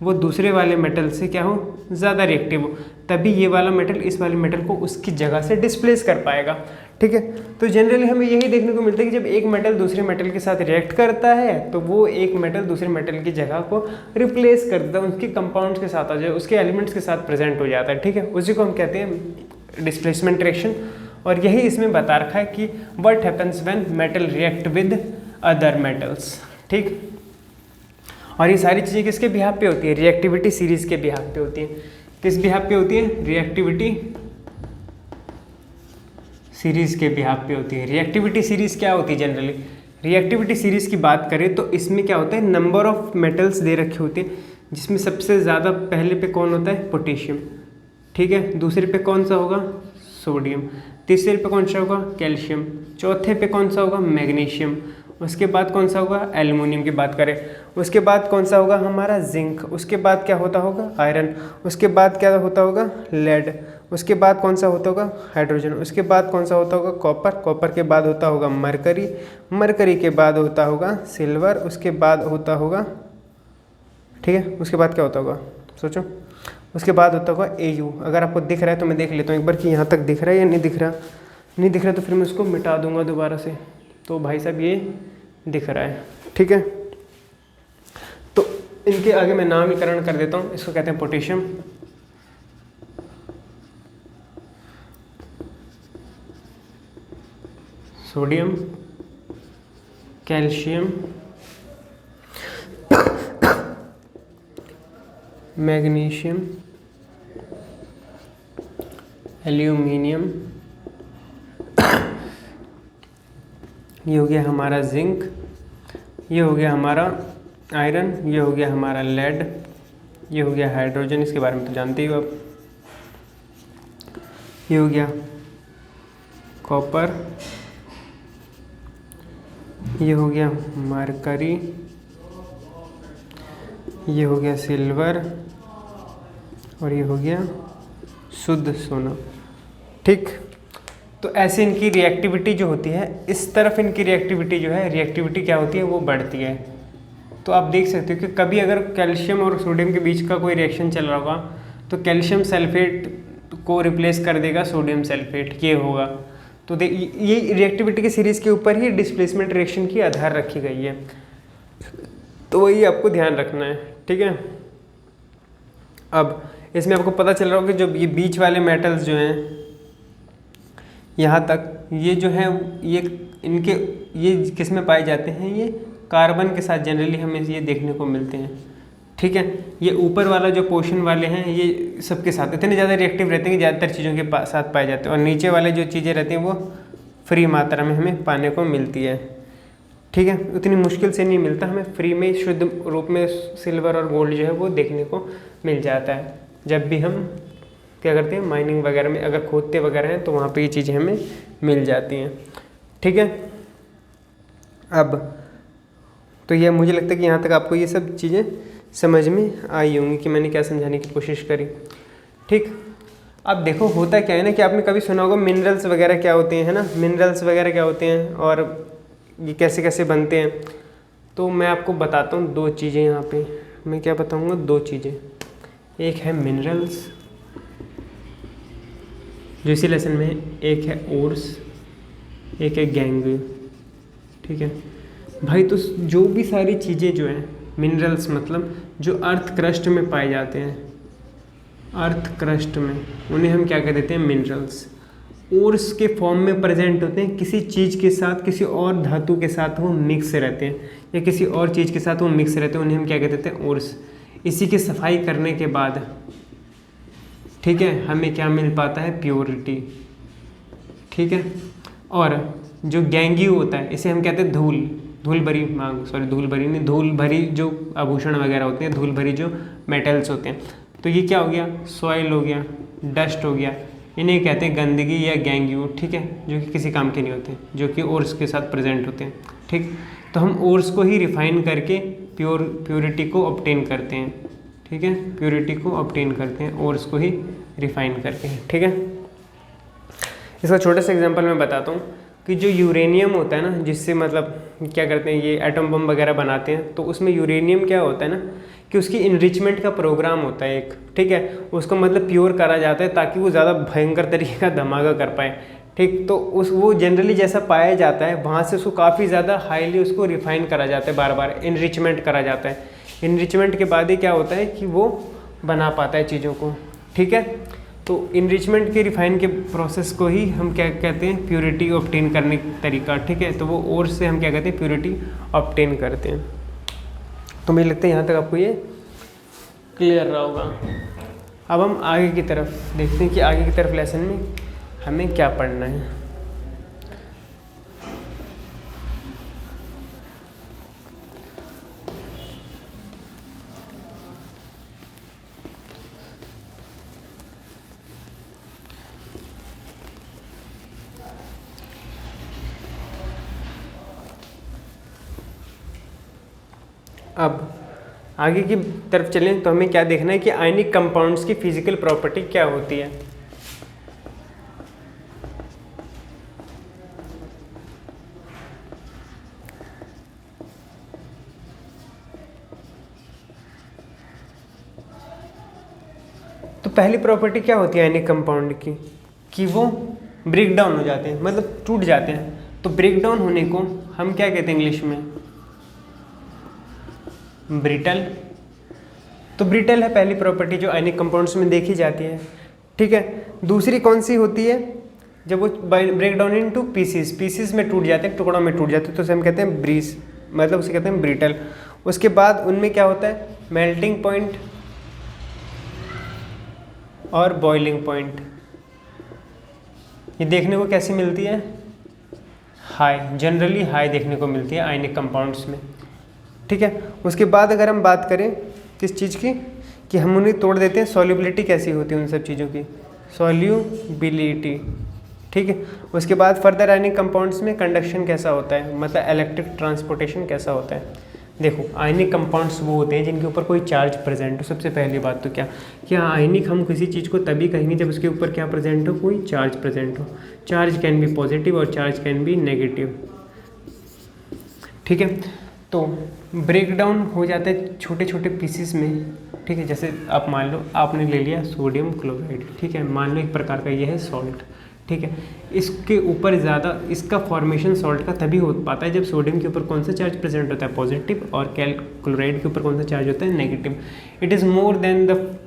वो दूसरे वाले मेटल से क्या हो, ज़्यादा रिएक्टिव हो, तभी ये वाला मेटल इस वाले मेटल को उसकी जगह से डिस्प्लेस कर पाएगा, ठीक है। तो जनरली हमें यही देखने को मिलता है कि जब एक मेटल दूसरे मेटल के साथ रिएक्ट करता है तो वो एक मेटल दूसरे मेटल की जगह को रिप्लेस कर देता है, उसके कंपाउंड्स के साथ आ जाए, उसके एलिमेंट्स के साथ प्रेजेंट हो जाता है, ठीक है। उसी को हम कहते हैं डिस्प्लेसमेंट रिएक्शन। और यही इसमें बता रखा है कि what happens when metal react with other metals, ठीक। और ये सारी चीज़ें किसके बिहाफ पे होती है, रिएक्टिविटी सीरीज के बिहाफ पे होती है। किस बिहाफ पे होती है, रिएक्टिविटी सीरीज के बिहाफ पे होती है। रिएक्टिविटी सीरीज क्या होती है, जनरली रिएक्टिविटी सीरीज की बात करें तो इसमें क्या होता है, नंबर ऑफ मेटल्स दे रखे होते हैं, जिसमें सबसे ज़्यादा पहले पे कौन होता है, पोटेशियम, ठीक है, दूसरे पे कौन सा होगा, सोडियम, तीसरे पे कौन सा होगा, कैल्शियम, चौथे पे कौन सा होगा, मैग्नीशियम, उसके बाद कौन सा होगा, एल्युमिनियम की बात करें, उसके बाद कौन सा होगा हमारा जिंक, उसके बाद क्या होता होगा, आयरन, उसके बाद क्या होता होगा, लेड, उसके बाद कौन सा होता होगा, हाइड्रोजन, उसके बाद कौन सा होता होगा, कॉपर के बाद होता होगा मरकरी के बाद होता होगा सिल्वर, उसके बाद होता होगा, ठीक है, उसके बाद क्या होता होगा, सोचो, उसके बाद होता होगा Au। अगर आपको दिख रहा है तो मैं देख लेता हूँ एक बार कि यहाँ तक दिख रहा है या नहीं दिख रहा, नहीं दिख रहा तो फिर मैं उसको मिटा दूंगा दोबारा से। तो भाई साहब ये दिख रहा है, ठीक है। तो इनके आगे मैं नामकरण कर देता हूँ, इसको कहते हैं potassium, sodium, calcium, magnesium aluminium, ये हो गया हमारा जिंक, ये हो गया हमारा आयरन, ये हो गया हमारा लेड, ये हो गया हाइड्रोजन, इसके बारे में तो जानते ही हो आप, ये हो गया कॉपर, ये हो गया मरकरी, ये हो गया सिल्वर, और ये हो गया शुद्ध सोना। ठीक, तो ऐसे इनकी रिएक्टिविटी जो होती है, इस तरफ इनकी रिएक्टिविटी जो है, रिएक्टिविटी क्या होती है, वो बढ़ती है। तो आप देख सकते हो कि कभी अगर कैल्शियम और सोडियम के बीच का कोई रिएक्शन चल रहा होगा तो कैल्शियम सल्फेट को रिप्लेस कर देगा सोडियम सल्फेट, ये होगा। तो ये रिएक्टिविटी की सीरीज़ के ऊपर ही डिस्प्लेसमेंट रिएक्शन की आधार रखी गई है, तो वही आपको ध्यान रखना है। ठीक है, अब इसमें आपको पता चल रहा होगा कि जो ये बीच वाले मेटल्स जो हैं यहाँ तक, ये जो है ये किस में पाए जाते हैं, ये कार्बन के साथ जनरली हमें ये देखने को मिलते हैं। ठीक है, ये ऊपर वाला जो पोर्शन वाले हैं ये सबके साथ इतने ज़्यादा रिएक्टिव रहते हैं कि ज़्यादातर चीज़ों के साथ पाए जाते हैं, और नीचे वाले जो चीज़ें रहती हैं वो फ्री मात्रा में हमें पाने को मिलती है। ठीक है, उतनी मुश्किल से नहीं मिलता, हमें फ्री में शुद्ध रूप में सिल्वर और गोल्ड जो है वो देखने को मिल जाता है। जब भी हम क्या करते हैं, माइनिंग वगैरह में अगर खोदते वगैरह हैं तो वहाँ पे ये चीज़ें हमें मिल जाती हैं। ठीक है, अब तो ये मुझे लगता है कि यहाँ तक आपको ये सब चीज़ें समझ में आई होंगी कि मैंने क्या समझाने की कोशिश करी। ठीक, अब देखो होता क्या है ना कि आपने कभी सुना होगा मिनरल्स वगैरह क्या होते हैं, है ना, मिनरल्स वगैरह क्या होते हैं और ये कैसे कैसे बनते हैं। तो मैं आपको बताता हूँ दो चीज़ें, यहाँ पे मैं क्या बताऊँगा, दो चीज़ें। एक है मिनरल्स जो इसी लेसन में है, एक है ओर्स, एक है गैंग। ठीक है भाई, तो जो भी सारी चीज़ें जो हैं मिनरल्स मतलब जो अर्थ क्रस्ट में पाए जाते हैं, अर्थ क्रस्ट में, उन्हें हम क्या कह देते हैं, मिनरल्स। ओर्स के फॉर्म में प्रेजेंट होते हैं, किसी चीज़ के साथ, किसी और धातु के साथ वो मिक्स रहते हैं, या किसी और चीज़ के साथ वो मिक्स रहते हैं, उन्हें हम क्या कह देते हैं, ओर्स। इसी की सफाई करने के बाद ठीक है हमें क्या मिल पाता है, प्योरिटी। ठीक है, और जो गैंगियो होता है इसे हम कहते हैं धूल भरी जो आभूषण वगैरह होते हैं, धूल भरी जो मेटल्स होते हैं। तो ये क्या हो गया, सॉइल हो गया, डस्ट हो गया, इन्हें कहते हैं गंदगी या गैंगियो। ठीक है, जो कि किसी काम के नहीं होते, जो कि ओर्स के साथ प्रेजेंट होते हैं। ठीक, तो हम ओर्स को ही रिफाइन करके प्योरिटी को ऑब्टेन करते हैं। ठीक है, प्योरिटी को ऑब्टेन करते हैं ओर्स को ही रिफाइन करके। ठीक है, इसका छोटा सा एग्जांपल मैं बताता हूँ कि जो यूरेनियम होता है ना, जिससे मतलब क्या करते हैं ये एटम बम वगैरह बनाते हैं, तो उसमें यूरेनियम क्या होता है ना कि उसकी इनरिचमेंट का प्रोग्राम होता है एक। ठीक है, उसको मतलब प्योर करा जाता है ताकि वो ज़्यादा भयंकर तरीके का धमाका कर पाए। ठीक, तो वो जनरली जैसा पाया जाता है वहाँ से उसको काफ़ी ज़्यादा हाईली उसको रिफाइन करा जाता है, बार बार इनरिचमेंट करा जाता है। इनरिचमेंट के बाद ही क्या होता है कि वो बना पाता है चीज़ों को। ठीक है, तो इनरिचमेंट के रिफाइन के प्रोसेस को ही हम क्या कहते हैं, प्योरिटी ऑब्टेन करने का तरीका। ठीक है, तो वो और से हम क्या कहते हैं, प्योरिटी ऑब्टेन करते हैं। तो मुझे लगता है यहाँ तक आपको ये क्लियर रहा होगा। अब हम आगे की तरफ देखते हैं कि आगे की तरफ लेसन में हमें क्या पढ़ना है। अब आगे की तरफ चलें तो हमें क्या देखना है कि आयनिक कंपाउंड्स की फिजिकल प्रॉपर्टी क्या होती है। तो पहली प्रॉपर्टी क्या होती है आयनिक कंपाउंड की, कि वो ब्रेक डाउन हो जाते हैं, मतलब टूट जाते हैं। तो ब्रेक डाउन होने को हम क्या कहते हैं इंग्लिश में, ब्रिटल। तो ब्रिटल है पहली प्रॉपर्टी जो आयनिक कंपाउंड्स में देखी जाती है। ठीक है, दूसरी कौन सी होती है, जब वो ब्रेक डाउन इनटू पीसीस में टूट जाते हैं, टुकड़ों में टूट जाते हैं, तो उसे हम कहते हैं ब्रीस, मतलब उसे कहते हैं ब्रिटल। उसके बाद उनमें क्या होता है, मेल्टिंग पॉइंट और बॉइलिंग पॉइंट। ये देखने को कैसी मिलती है, हाई, जनरली हाई देखने को मिलती है आयनिक कंपाउंड्स में, ठीक है। उसके बाद अगर हम बात करें किस चीज़ की, कि हम उन्हें तोड़ देते हैं, सॉल्युबिलिटी कैसी होती है उन सब चीज़ों की, सॉल्युबिलिटी, ठीक है। उसके बाद फर्दर आयनिक कंपाउंड्स में कंडक्शन कैसा होता है, मतलब इलेक्ट्रिक ट्रांसपोर्टेशन कैसा होता है। देखो आयनिक कंपाउंड्स वो होते हैं जिनके ऊपर कोई चार्ज प्रेजेंट हो। सबसे पहली बात तो क्या आयनिक हम किसी चीज़ को तभी कहेंगे जब उसके ऊपर क्या प्रेजेंट हो, कोई चार्ज प्रेजेंट हो। चार्ज कैन बी पॉजिटिव और चार्ज कैन बी नेगेटिव, ठीक है। तो ब्रेक डाउन हो जाता है छोटे छोटे पीसीस में, ठीक है। जैसे आप मान लो आपने ले लिया सोडियम क्लोराइड, ठीक है, मान लो एक प्रकार का ये है सॉल्ट, ठीक है। इसके ऊपर ज़्यादा इसका फॉर्मेशन सॉल्ट का तभी हो पाता है जब सोडियम के ऊपर कौन सा चार्ज प्रेजेंट होता है, पॉजिटिव, और क्लोराइड के ऊपर कौन सा चार्ज होता है, negative. It is more than the,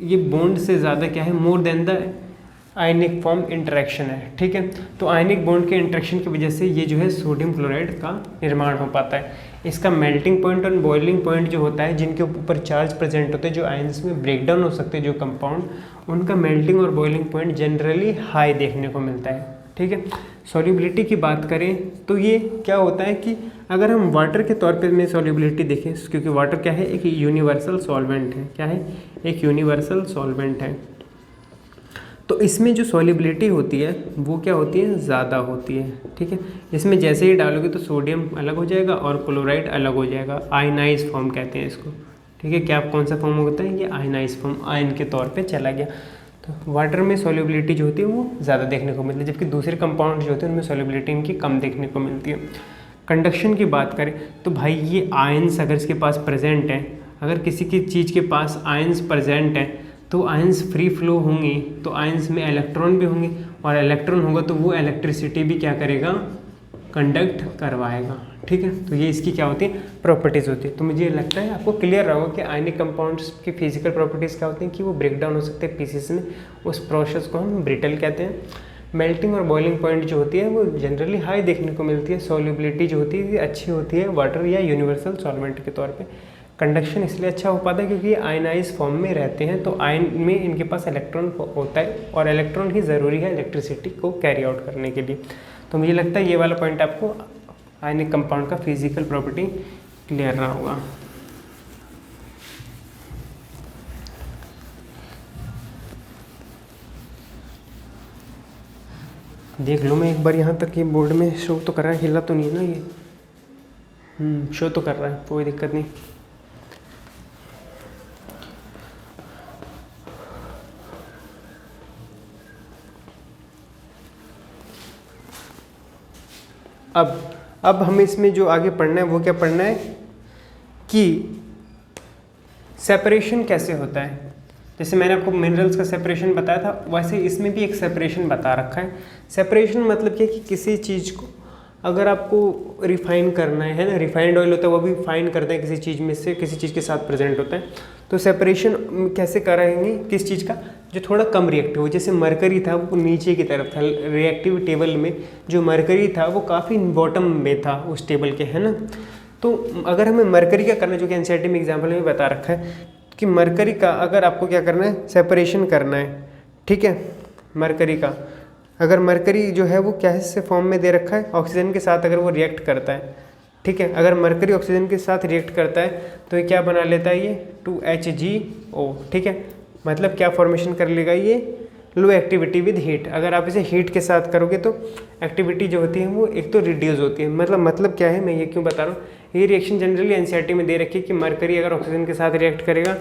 ये बॉन्ड से ज़्यादा क्या है, more than the ionic form interaction है, ठीक है। तो आयनिक बॉन्ड के इंटरेक्शन की वजह से ये जो है सोडियम क्लोराइड का निर्माण हो पाता है। इसका मेल्टिंग पॉइंट और बॉइलिंग पॉइंट जो होता है, जिनके ऊपर चार्ज प्रेजेंट होते हैं, जो आयंस में ब्रेक डाउन हो सकते हैं जो कंपाउंड, उनका मेल्टिंग और बॉइलिंग पॉइंट जनरली हाई देखने को मिलता है, ठीक है। सॉल्युबिलिटी की बात करें तो ये क्या होता है कि अगर हम वाटर के तौर पे में सॉल्युबिलिटी देखें, क्योंकि वाटर क्या है, एक यूनिवर्सल सॉल्वेंट है, क्या है, एक यूनिवर्सल सॉल्वेंट है। तो इसमें जो सॉल्युबिलिटी होती है वो क्या होती है, ज़्यादा होती है, ठीक है। इसमें जैसे ही डालोगे तो सोडियम अलग हो जाएगा और क्लोराइड अलग हो जाएगा, आयनाइज फॉर्म कहते हैं इसको, ठीक है। क्या कौन सा फॉर्म होता है, ये आयनाइज फॉर्म, आयन के तौर पे चला गया। तो वाटर में सॉल्युबिलिटी जो होती है वो ज़्यादा देखने को मिलती है, जबकि दूसरे कंपाउंड जो होते हैं उनमें सॉल्युबिलिटी इनकी कम देखने को मिलती है। कंडक्शन की बात करें तो भाई ये आयंस अगर इसके पास प्रेजेंट है, अगर किसी की चीज़ के पास आयंस प्रेजेंट है तो आयंस फ्री फ्लो होंगे, तो आयंस में इलेक्ट्रॉन भी होंगे, और इलेक्ट्रॉन होगा तो वो इलेक्ट्रिसिटी भी क्या करेगा, कंडक्ट करवाएगा, ठीक है। तो ये इसकी क्या होती है, प्रॉपर्टीज़ होती है। तो मुझे लगता है आपको क्लियर रहा होगा कि आयनिक कंपाउंड्स की फिजिकल प्रॉपर्टीज़ क्या होती हैं, कि वो ब्रेक डाउन हो सकते हैं पीसेस में, उस प्रोसेस को हम ब्रिटल कहते हैं। मेल्टिंग और बॉइलिंग पॉइंट जो होती है वो जनरली हाई देखने को मिलती है। सॉल्युबिलिटी जो होती है अच्छी होती है वाटर या यूनिवर्सल सॉल्वेंट के तौर पे। कंडक्शन इसलिए अच्छा हो पाता है क्योंकि ये आयनाइज फॉर्म में रहते हैं, तो आयन में इनके पास इलेक्ट्रॉन होता है, और इलेक्ट्रॉन ही ज़रूरी है इलेक्ट्रिसिटी को कैरी आउट करने के लिए। तो मुझे लगता है ये वाला पॉइंट आपको आयनिक कंपाउंड का फिजिकल प्रॉपर्टी क्लियर रहा होगा। देख लो, मैं एक बार यहाँ तक ये बोर्ड में शो तो कर रहा है, हिला तो नहीं है ना ये, शो तो कर रहा है, कोई दिक्कत नहीं। अब हमें इसमें जो आगे पढ़ना है वो क्या पढ़ना है कि सेपरेशन कैसे होता है। जैसे मैंने आपको मिनरल्स का सेपरेशन बताया था, वैसे इसमें भी एक सेपरेशन बता रखा है। सेपरेशन मतलब क्या कि किसी चीज़ को अगर आपको रिफाइन करना है ना, रिफाइंड ऑयल होता है वो भी फाइन करते हैं किसी चीज़ में से, किसी चीज़ के साथ प्रेजेंट होता है। तो सेपरेशन कैसे कराएंगे, किस चीज़ का, जो थोड़ा कम रिएक्टिव हो। जैसे मरकरी था वो नीचे की तरफ था रिएक्टिव टेबल में, जो मरकरी था वो काफ़ी बॉटम में था उस टेबल के, है ना। तो अगर हमें मरकरी का करना है, जो कि एनसीईआरटी में एग्जाम्पल में बता रखा है कि मरकरी का अगर आपको क्या करना है, सेपरेशन करना है, ठीक है। मरकरी का अगर मरकरी जो है वो क्या से फॉर्म में दे रखा है, ऑक्सीजन के साथ अगर वो रिएक्ट करता है, ठीक है। अगर मरकरी ऑक्सीजन के साथ रिएक्ट करता है तो ये क्या बना लेता है, ये 2HgO, ठीक है। मतलब क्या फॉर्मेशन कर लेगा, ये लो एक्टिविटी विद हीट। अगर आप इसे हीट के साथ करोगे तो एक्टिविटी जो होती है वो एक तो रिड्यूस होती है। मतलब क्या है, मैं ये क्यों बता रहा हूँ, ये रिएक्शन जनरली एनसीईआरटी में दे रखी है कि मरकरी अगर ऑक्सीजन के साथ रिएक्ट करेगा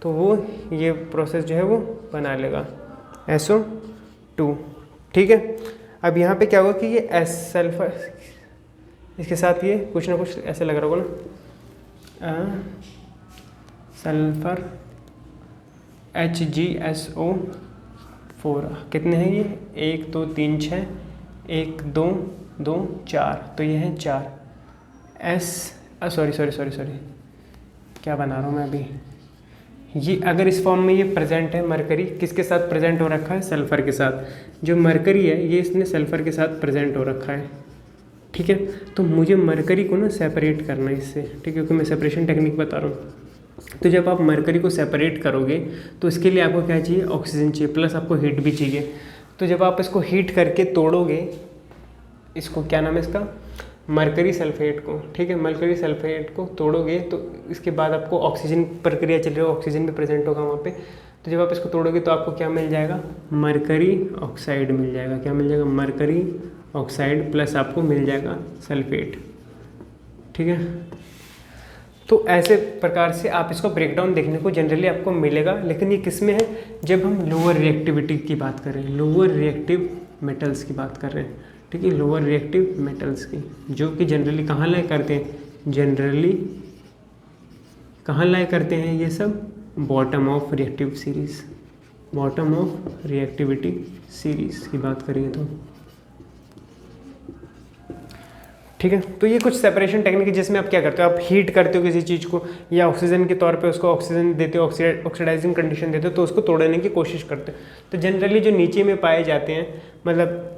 तो वो ये प्रोसेस जो है वो बना लेगा SO2, ठीक है। अब यहाँ पे क्या होगा कि ये S सल्फर, इसके साथ ये कुछ ना कुछ ऐसे लग रहा होगा ना, सल्फर HgSO4, कितने हैं ये, 1 2 3 6, 1 2 2 4, तो ये है 4 सॉरी क्या बना रहा हूँ मैं अभी। ये अगर इस फॉर्म में ये प्रेजेंट है, मरकरी किसके साथ प्रेजेंट हो रखा है, सल्फ़र के साथ। जो मरकरी है ये इसने सल्फ़र के साथ प्रेजेंट हो रखा है, ठीक है। तो मुझे मरकरी को ना सेपरेट करना है इससे, ठीक है, क्योंकि मैं सेपरेशन टेक्निक बता रहा हूँ। तो जब आप मरकरी को सेपरेट करोगे तो इसके लिए आपको क्या चाहिए, ऑक्सीजन चाहिए, प्लस आपको हीट भी चाहिए। तो जब आप इसको हीट करके तोड़ोगे, इसको क्या नाम है इसका, मरकरी सल्फेट को, ठीक है, मरकरी सल्फेट को तोड़ोगे तो इसके बाद आपको ऑक्सीजन प्रक्रिया चल रही है, ऑक्सीजन भी प्रेजेंट होगा वहाँ पे। तो जब आप इसको तोड़ोगे तो आपको क्या मिल जाएगा, मरकरी ऑक्साइड मिल जाएगा। क्या मिल जाएगा, मरकरी ऑक्साइड प्लस आपको मिल जाएगा सल्फेट, ठीक है। तो ऐसे प्रकार से आप इसको ब्रेकडाउन देखने को जनरली आपको मिलेगा, लेकिन ये किस में है, जब हम लोअर रिएक्टिविटी की बात कर रहे हैं, लोअर रिएक्टिव मेटल्स की बात कर रहे हैं, ठीक है, लोअर रिएक्टिव मेटल्स की, जो कि जनरली कहाँ लाए करते हैं, जनरली कहाँ लाए करते हैं ये सब, bottom of reactive series, bottom of reactivity series की बात करेंगे तो, ठीक है। तो ये कुछ सेपरेशन टेक्निक है जिसमें आप क्या करते हो, आप हीट करते हो किसी चीज़ को या ऑक्सीजन के तौर पे उसको ऑक्सीजन देते हो, ऑक्सीडाइजिंग कंडीशन देते हो, तो उसको तोड़ने की कोशिश करते हो। तो जनरली जो नीचे में पाए जाते हैं, मतलब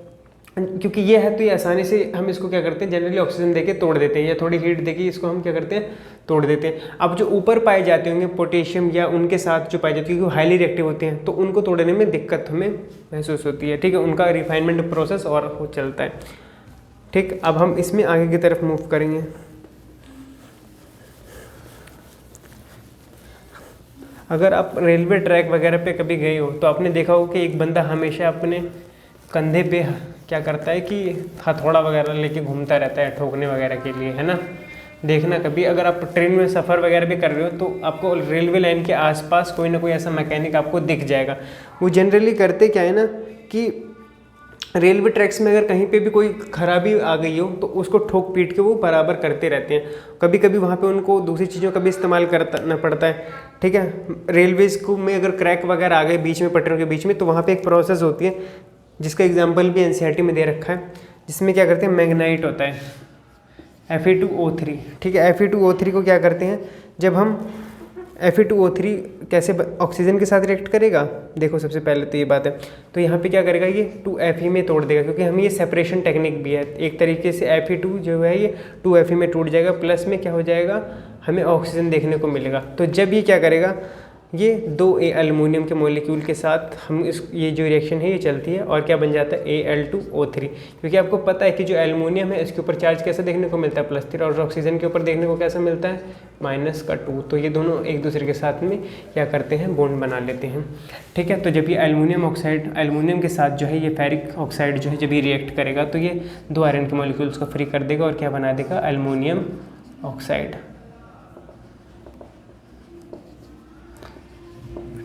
क्योंकि ये है तो ये आसानी से हम इसको क्या करते हैं, जनरली ऑक्सीजन देके तोड़ देते हैं या थोड़ी हीट देके इसको हम क्या करते हैं, तोड़ देते हैं। अब जो ऊपर पाए जाते होंगे पोटेशियम या उनके साथ जो पाए जाते हैं, क्योंकि हाईली रिएक्टिव होते हैं, तो उनको तोड़ने में दिक्कत हमें महसूस होती है, ठीक है, उनका रिफाइनमेंट प्रोसेस और हो चलता है, ठीक। अब हम इसमें आगे की तरफ मूव करेंगे। अगर आप रेलवे ट्रैक वगैरह पे कभी गए हो तो आपने देखा हो कि एक बंदा हमेशा अपने कंधे पे क्या करता है कि हथौड़ा वगैरह लेके घूमता रहता है ठोकने वगैरह के लिए, है ना। देखना कभी अगर आप ट्रेन में सफ़र वगैरह भी कर रहे हो तो आपको रेलवे लाइन के आसपास कोई ना कोई ऐसा मैकेनिक आपको दिख जाएगा। वो जनरली करते क्या है ना कि रेलवे ट्रैक्स में अगर कहीं पे भी कोई खराबी आ गई हो तो उसको ठोक पीट के वो बराबर करते रहते हैं। कभी कभी वहाँ पे उनको दूसरी चीज़ों का भी इस्तेमाल करना पड़ता है, ठीक है। रेलवेज़ को में अगर क्रैक वगैरह आ गए बीच में, पटरियों के बीच में, तो वहाँ पे एक प्रोसेस होती है जिसका एग्जांपल भी एनसीईआरटी में दे रखा है, जिसमें क्या करते हैं, मैग्नाइट होता है Fe2O3, ठीक है। Fe2O3 को क्या करते हैं, जब हम Fe2O3 कैसे ऑक्सीजन के साथ रिएक्ट करेगा, देखो सबसे पहले तो ये बात है, तो यहाँ पे क्या करेगा, ये 2Fe में तोड़ देगा, क्योंकि हमें ये सेपरेशन टेक्निक भी है एक तरीके से। Fe2 जो है ये 2Fe में टूट जाएगा, प्लस में क्या हो जाएगा, हमें ऑक्सीजन देखने को मिलेगा। तो जब ये क्या करेगा, ये 2A एल्युमिनियम के मॉलिक्यूल के साथ हम ये जो रिएक्शन है ये चलती है और क्या बन जाता है, Al2O3, क्योंकि आपको पता है कि जो एल्युमिनियम है इसके ऊपर चार्ज कैसा देखने को मिलता है, +3, और ऑक्सीजन के ऊपर देखने को कैसा मिलता है, -2। तो ये दोनों एक दूसरे के साथ में क्या करते हैं, बॉन्ड बना लेते हैं, ठीक है। तो जब ये एल्युमिनियम ऑक्साइड एल्युमिनियम के साथ जो है ये फेरिक ऑक्साइड जो है जब ये रिएक्ट करेगा तो ये 2 आयरन के मॉलिक्यूल्स को फ्री कर देगा और क्या बना देगा, एल्युमिनियम ऑक्साइड,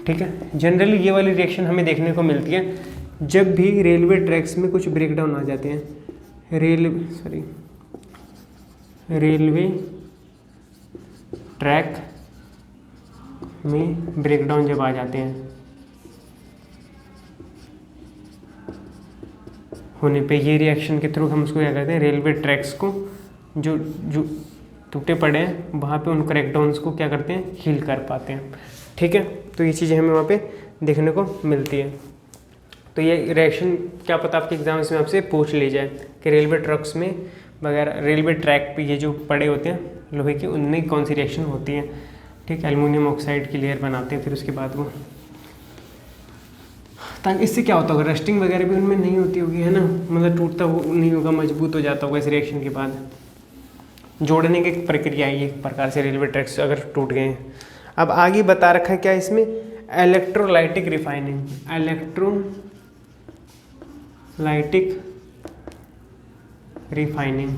ठीक है। जनरली ये वाली रिएक्शन हमें देखने को मिलती है जब भी रेलवे ट्रैक्स में कुछ ब्रेकडाउन आ जाते हैं, रेलवे ट्रैक में ब्रेकडाउन जब आ जाते हैं होने पे, ये रिएक्शन के थ्रू हम उसको क्या करते हैं, रेलवे ट्रैक्स को जो टूटे पड़े हैं वहाँ पे उन क्रैकडाउन्स को क्या करते हैं, हील कर पाते हैं, ठीक है। तो ये चीज़ें हमें वहाँ पे देखने को मिलती है। तो ये रिएक्शन क्या पता आपके एग्जाम्स में आपसे पूछ ली जाए कि रेलवे ट्रक्स में वगैरह, रेलवे ट्रैक पे ये जो पड़े होते हैं लोहे के, उनमें कौन सी रिएक्शन होती है, ठीक। एल्युमिनियम ऑक्साइड की लेयर बनाते हैं, फिर उसके बाद वो, ताकि इससे क्या होता होगा, रस्टिंग वगैरह भी उनमें नहीं होती होगी, है ना, मतलब टूटता नहीं होगा, मजबूत हो जाता होगा इस रिएक्शन के बाद। जोड़ने की प्रक्रिया है एक प्रकार से रेलवे ट्रैक्स अगर टूट गए हैं। अब आगे बता रखा है क्या इसमें, इलेक्ट्रोलाइटिक रिफाइनिंग, इलेक्ट्रोलाइटिक रिफाइनिंग,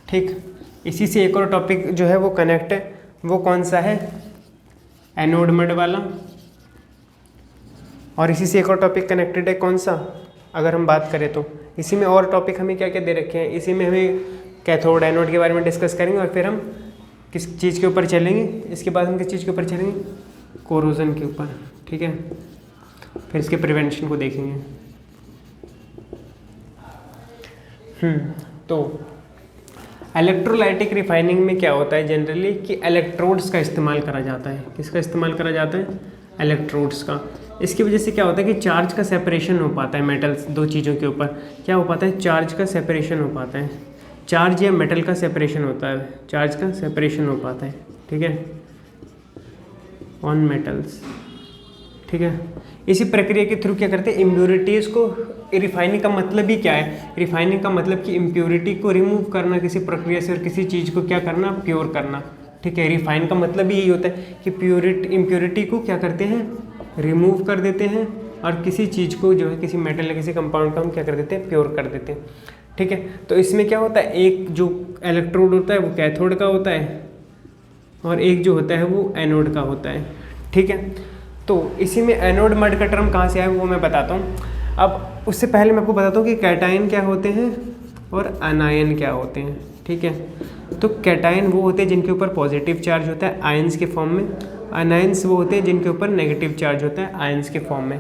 ठीक। इसी से एक और टॉपिक जो है वो कनेक्ट है, वो कौन सा है, एनोड मड वाला। और इसी से एक और टॉपिक कनेक्टेड है, कौन सा, अगर हम बात करें तो इसी में और टॉपिक हमें क्या क्या दे रखे हैं, इसी में हमें कैथोड एनोड के बारे में डिस्कस करेंगे और फिर हम किस चीज़ के ऊपर चलेंगे, इसके बाद हम किस चीज़ के ऊपर चलेंगे, कोरोजन के ऊपर, ठीक है। फिर इसके प्रिवेंशन को देखेंगे। तो इलेक्ट्रोलाइटिक रिफाइनिंग में क्या होता है जनरली कि इलेक्ट्रोड्स का इस्तेमाल करा जाता है। किसका इस्तेमाल करा जाता है, इलेक्ट्रोड्स का। इसकी वजह से क्या होता है कि चार्ज का सेपरेशन हो पाता है मेटल्स, दो चीज़ों के ऊपर क्या हो पाता है, चार्ज का सेपरेशन हो पाता है, चार्ज या मेटल का सेपरेशन होता है, चार्ज का सेपरेशन हो पाता है, ठीक है, ऑन मेटल्स, ठीक है। इसी प्रक्रिया के थ्रू क्या करते हैं, इम्प्योरिटीज़ को, रिफाइनिंग का मतलब ही क्या है, रिफाइनिंग का मतलब कि इम्प्योरिटी को रिमूव करना किसी प्रक्रिया से और किसी चीज़ को क्या करना, प्योर करना। ठीक है, रिफाइन का मतलब ही यही होता है कि इम्प्योरिटी को क्या करते हैं, रिमूव कर देते हैं और किसी चीज़ को जो है, किसी मेटल या किसी कंपाउंड को हम क्या कर देते हैं, प्योर कर देते हैं। ठीक है, तो इसमें क्या होता है, एक जो इलेक्ट्रोड होता है वो कैथोड का होता है और एक जो होता है वो एनोड का होता है। ठीक है, तो इसी में एनोड मड का टर्म कहाँ से आया वो मैं बताता हूँ। अब उससे पहले मैं आपको बताता हूँ कि कैटायन क्या होते हैं और अनायन क्या होते हैं। ठीक है, तो कैटायन वो होते हैं जिनके ऊपर पॉजिटिव चार्ज होता है आयंस के फॉर्म में, अनायंस वो होते हैं जिनके ऊपर नेगेटिव चार्ज होता है आयंस के फॉर्म में।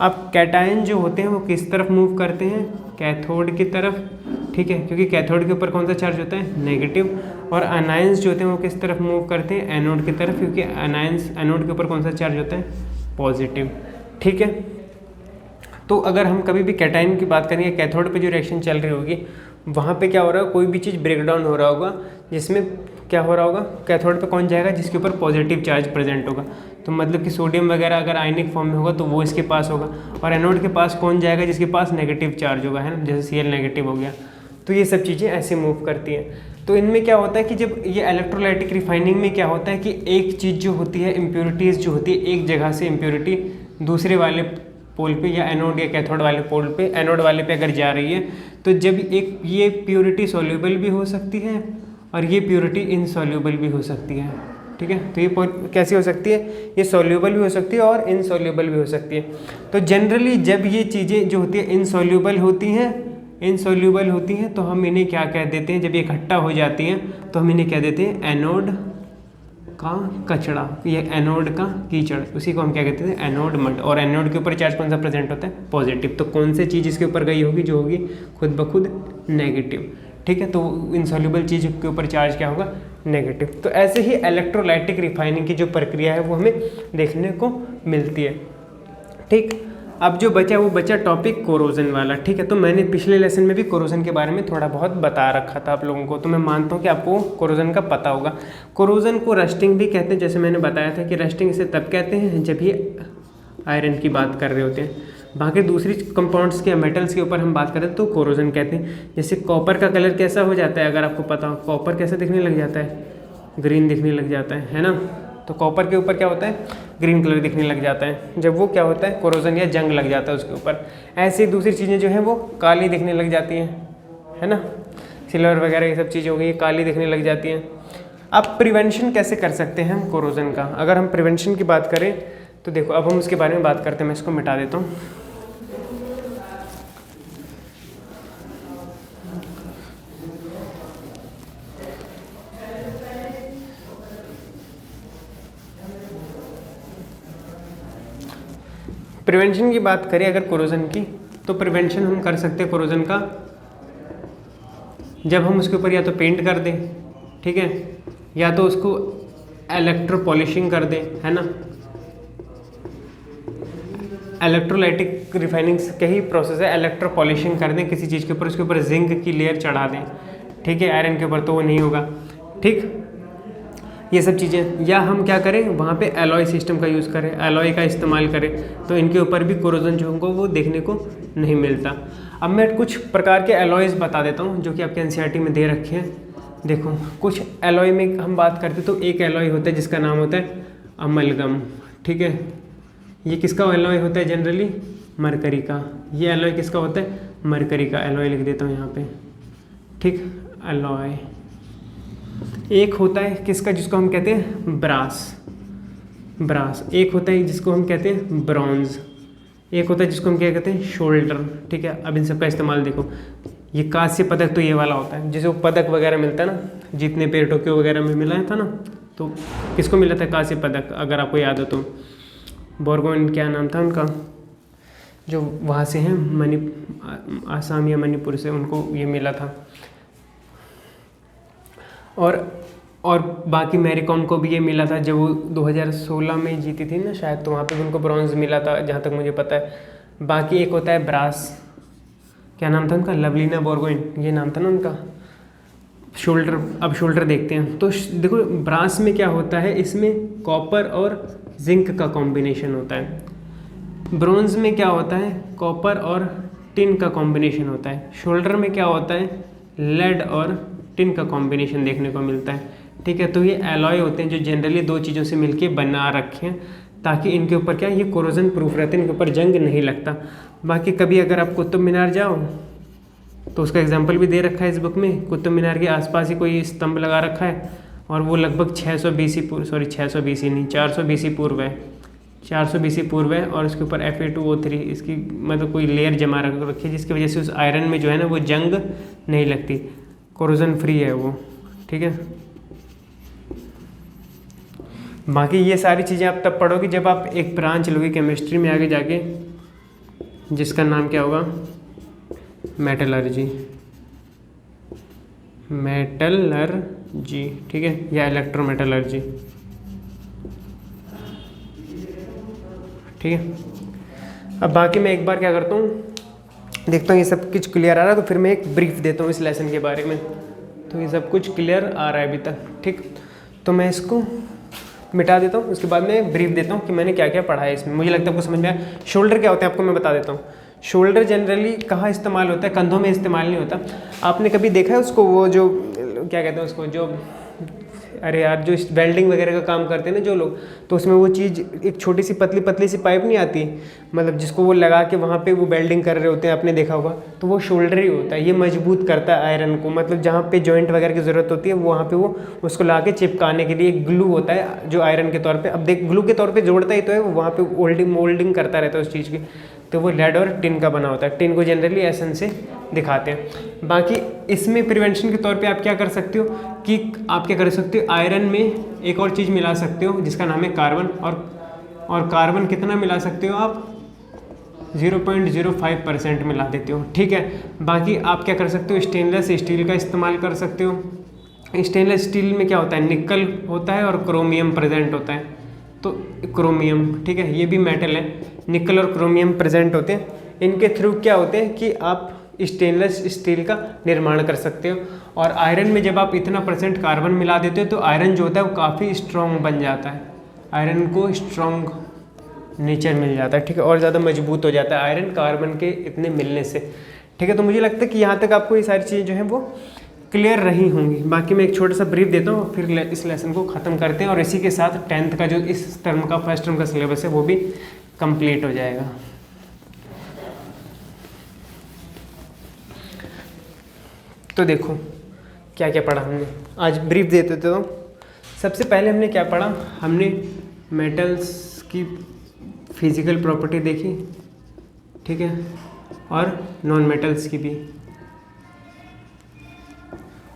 अब कैटायन जो होते हैं वो किस तरफ मूव करते हैं, कैथोड की तरफ। ठीक है, क्योंकि कैथोड के ऊपर कौन सा चार्ज होता है, नेगेटिव। और अनायंस जो होते हैं वो किस तरफ मूव करते हैं, एनोड की तरफ, क्योंकि अनायंस एनोड के ऊपर कौन सा चार्ज होता है, पॉजिटिव। ठीक है, तो अगर हम कभी भी कैटायन की बात करेंगे, कैथोड पे जो रिएक्शन चल रही होगी वहाँ पे क्या हो रहा है, कोई भी चीज़ ब्रेक डाउन हो रहा होगा जिसमें क्या हो रहा होगा, कैथोड पे कौन जाएगा, जिसके ऊपर पॉजिटिव चार्ज प्रेजेंट होगा। तो मतलब कि सोडियम वगैरह अगर आयनिक फॉर्म में होगा तो वो इसके पास होगा, और एनोड के पास कौन जाएगा, जिसके पास नेगेटिव चार्ज होगा, है ना, जैसे Cl नेगेटिव हो गया। तो ये सब चीज़ें ऐसे मूव करती हैं। तो इनमें क्या होता है कि जब ये इलेक्ट्रोलाइटिक रिफाइनिंग में क्या होता है कि एक चीज़ जो होती है, इम्प्योरिटीज़ जो होती है, एक जगह से इम्प्योरिटी दूसरे वाले पोल पे या एनोड या कैथोड वाले पोल पे, एनोड वाले पे अगर जा रही है तो जब एक ये प्योरिटी सॉल्यूबल भी हो सकती है और ये प्योरिटी इनसॉल्यूबल भी हो सकती है। ठीक है, तो ये कैसी हो सकती है, ये सॉल्यूबल भी हो सकती है और इनसॉल्यूबल भी हो सकती है। तो जनरली जब ये चीज़ें जो होती है इनसॉल्यूबल होती हैं तो हम इन्हें क्या कह देते हैं, जब ये इकट्ठा हो जाती हैं तो हम इन्हें कह देते हैं एनोड का कचड़ा या एनोड का कीचड़, उसी को हम क्या कहते हैं, एनोड मड। और एनोड के ऊपर चार्ज कौन सा प्रेजेंट होता है, पॉजिटिव। तो कौन सी चीज़ इसके ऊपर गई होगी, जो होगी खुद ब खुद नेगेटिव। ठीक है, तो इनसॉल्यूबल चीज़ के ऊपर चार्ज क्या होगा, नेगेटिव। तो ऐसे ही इलेक्ट्रोलाइटिक रिफाइनिंग की जो प्रक्रिया है वो हमें देखने को मिलती है। ठीक, अब जो बचा वो बचा टॉपिक कोरोजन वाला। ठीक है, तो मैंने पिछले लेसन में भी कोरोजन के बारे में थोड़ा बहुत बता रखा था आप लोगों को, तो मैं मानता हूँ कि आपको कोरोजन का पता होगा। कोरोजन को रस्टिंग भी कहते हैं, जैसे मैंने बताया था कि रस्टिंग इसे तब कहते हैं जब ये आयरन की बात कर रहे होते हैं। बाकी दूसरी कंपाउंड्स के मेटल्स के ऊपर हम बात करें तो कोरोजन कहते हैं। जैसे कॉपर का कलर कैसा हो जाता है, अगर आपको पता हो, कॉपर कैसा दिखने लग जाता है, ग्रीन दिखने लग जाता है ना। तो कॉपर के ऊपर क्या होता है, ग्रीन कलर दिखने लग जाता है जब वो क्या होता है, कोरोजन या जंग लग जाता है उसके ऊपर। ऐसी दूसरी चीज़ें जो हैं वो काली दिखने लग जाती हैं, है ना, सिल्वर वगैरह ये सब चीज़ें हो गई, काली दिखने लग जाती हैं। अब प्रिवेंशन कैसे कर सकते हैं हम कोरोजन का, अगर हम प्रिवेंशन की बात करें तो देखो, अब हम उसके बारे में बात करते हैं। मैं इसको मिटा देता हूँ। प्रिवेंशन की बात करें अगर कोरोजन की, तो प्रिवेंशन हम कर सकते हैं कोरोजन का जब हम उसके ऊपर या तो पेंट कर दें, ठीक है, या तो उसको इलेक्ट्रो पॉलिशिंग कर दें, है ना। इलेक्ट्रोलाइटिक रिफाइनिंग का ही प्रोसेस है, इलेक्ट्रो पॉलिशिंग कर दें किसी चीज़ के ऊपर, उसके ऊपर जिंक की लेयर चढ़ा दें, ठीक है, आयरन के ऊपर तो वो नहीं होगा। ठीक, ये सब चीज़ें, या हम क्या करें वहाँ पे एलॉय सिस्टम का यूज़ करें, एलॉय का इस्तेमाल करें, तो इनके ऊपर भी कोरोजन जो होगा वो देखने को नहीं मिलता। अब मैं कुछ प्रकार के एलॉयज़ बता देता हूँ जो कि आपके एनसीईआरटी में दे रखे हैं। देखो, कुछ एलॉय में हम बात करते तो एक एलॉय होता है जिसका नाम होता है अमलगम। ठीक है, ये किसका एलॉय होता है, जनरली मरकरी का। ये एलॉय किसका होता है, मरकरी का। एलॉय लिख देता हूँ यहाँ पे, ठीक, एलॉय। एक होता है किसका, जिसको हम कहते हैं ब्रास। एक होता है जिसको हम कहते हैं ब्रॉन्ज। एक होता है जिसको हम क्या कहते हैं, शोल्डर। ठीक है, अब इन सब का इस्तेमाल देखो। ये कांस्य पदक तो ये वाला होता है जिसे वो पदक वगैरह मिलता है ना, जीतने पे टोक्यो वगैरह में मिला था ना, तो किसको मिला था कांस्य पदक, अगर आपको याद हो तो। बोरगोन क्या नाम था उनका, जो वहाँ से हैं आसाम या मणिपुर से, उनको ये मिला था। और बाकी मैरी कॉम को भी ये मिला था जब वो 2016 में जीती थी ना शायद, तो वहाँ पे भी उनको ब्रॉन्ज मिला था जहाँ तक मुझे पता है। बाकी एक होता है ब्रास, क्या नाम था उनका, लवलीना बोरगोइन, ये नाम था ना उनका। शोल्डर, अब शोल्डर देखते हैं तो देखो ब्रास में क्या होता है, इसमें कॉपर और जिंक का कॉम्बिनेशन होता है। ब्रोंज में क्या होता है, कॉपर और टिन का कॉम्बिनेशन होता है। शोल्डर में क्या होता है, लेड और टिन का कॉम्बिनेशन देखने को मिलता है। ठीक है, तो ये एलॉय होते हैं जो जनरली दो चीज़ों से मिलके बना रखे हैं, ताकि इनके ऊपर क्या, ये कोरोजन प्रूफ रहते हैं, इनके ऊपर जंग नहीं लगता। बाकी कभी अगर आप कुतुब मीनार जाओ तो उसका एग्जाम्पल भी दे रखा है इस बुक में। कुतुब मीनार के आसपास ही कोई स्तंभ लगा रखा है और वो लगभग 600 BC पूर्व, सॉरी 600 BC नहीं, 400 BC पूर्व है, 400 BC पूर्व है। और उसके ऊपर Fe2O3 इसकी मतलब कोई लेयर जमा रखी है, जिसकी वजह से उस आयरन में जो है ना वो जंग नहीं लगती, कोरोजन फ्री है वो। ठीक है, बाकी ये सारी चीज़ें आप तब पढ़ोगे जब आप एक ब्रांच लोगे केमिस्ट्री में आगे जाके, जिसका नाम क्या होगा, मेटलर्जी, मेटलर्जी। ठीक है, या इलेक्ट्रोमेटलर्जी। ठीक है, अब बाकी मैं एक बार क्या करता हूँ, देखता हूँ ये सब कुछ क्लियर आ रहा है, तो फिर मैं एक ब्रीफ देता हूँ इस लेसन के बारे में। तो ये सब कुछ क्लियर आ रहा है अभी तक। ठीक, तो मैं इसको मिटा देता हूँ, उसके बाद मैं ब्रीफ देता हूँ कि मैंने क्या क्या पढ़ा है इसमें। मुझे लगता है आपको समझ में आया। शोल्डर क्या होता है आपको मैं बता देता हूँ। शोल्डर जनरली कहाँ इस्तेमाल होता है, कंधों में इस्तेमाल नहीं होता। आपने कभी देखा है उसको, वो जो क्या कहते हैं उसको, जो अरे यार जो वेल्डिंग वगैरह का काम करते हैं ना जो लोग, तो उसमें वो चीज़ एक छोटी सी पतली पतली सी पाइप नहीं आती, मतलब जिसको वो लगा के वहाँ पे वो वेल्डिंग कर रहे होते हैं, आपने देखा होगा, तो वो शोल्डर ही होता है। ये मजबूत करता है आयरन को, मतलब जहाँ पे जॉइंट वगैरह की ज़रूरत होती है वहाँ पे वो उसको ला के चिपकाने के लिए एक ग्लू होता है जो आयरन के तौर पर, अब देख ग्लू के तौर पर जोड़ता ही तो है, वो वहाँ पर मोल्डिंग करता रहता है उस चीज़ की। तो वो लेड और टिन का बना होता है। टिन को जनरली एसन से दिखाते हैं। बाकी इसमें प्रिवेंशन के तौर पे आप क्या कर सकते हो कि आप क्या कर सकते हो, आयरन में एक और चीज़ मिला सकते हो जिसका नाम है कार्बन, और कार्बन कितना मिला सकते हो आप, 0.05% मिला देते हो। ठीक है, बाकी आप क्या कर सकते हो, स्टेनलेस स्टील का इस्तेमाल कर सकते हो। स्टेनलेस स्टील में क्या होता है, निकल होता है और क्रोमियम प्रेजेंट होता है। तो क्रोमियम, ठीक है, ये भी मेटल है, निकल और क्रोमियम प्रेजेंट होते हैं। इनके थ्रू क्या होते हैं कि आप स्टेनलेस स्टील का निर्माण कर सकते हो। और आयरन में जब आप इतना % कार्बन मिला देते हो तो आयरन जो होता है वो काफ़ी स्ट्रॉन्ग बन जाता है, आयरन को स्ट्रॉन्ग नेचर मिल जाता है। ठीक है, और ज़्यादा मजबूत हो जाता है आयरन कार्बन के इतने मिलने से। ठीक है, तो मुझे लगता है कि यहाँ तक आपको ये सारी चीज़ें जो हैं वो क्लियर रही होंगी। बाकी मैं एक छोटा सा ब्रीफ देता हूँ, फिर इस लेसन को ख़त्म करते हैं, और इसी के साथ 10th का जो इस टर्म का फर्स्ट टर्म का सिलेबस है वो भी कंप्लीट हो जाएगा। तो देखो क्या क्या पढ़ा हमने, आज ब्रीफ देते तो सबसे पहले हमने क्या पढ़ा, हमने मेटल्स की फिजिकल प्रॉपर्टी देखी, ठीक है, और नॉन मेटल्स की भी।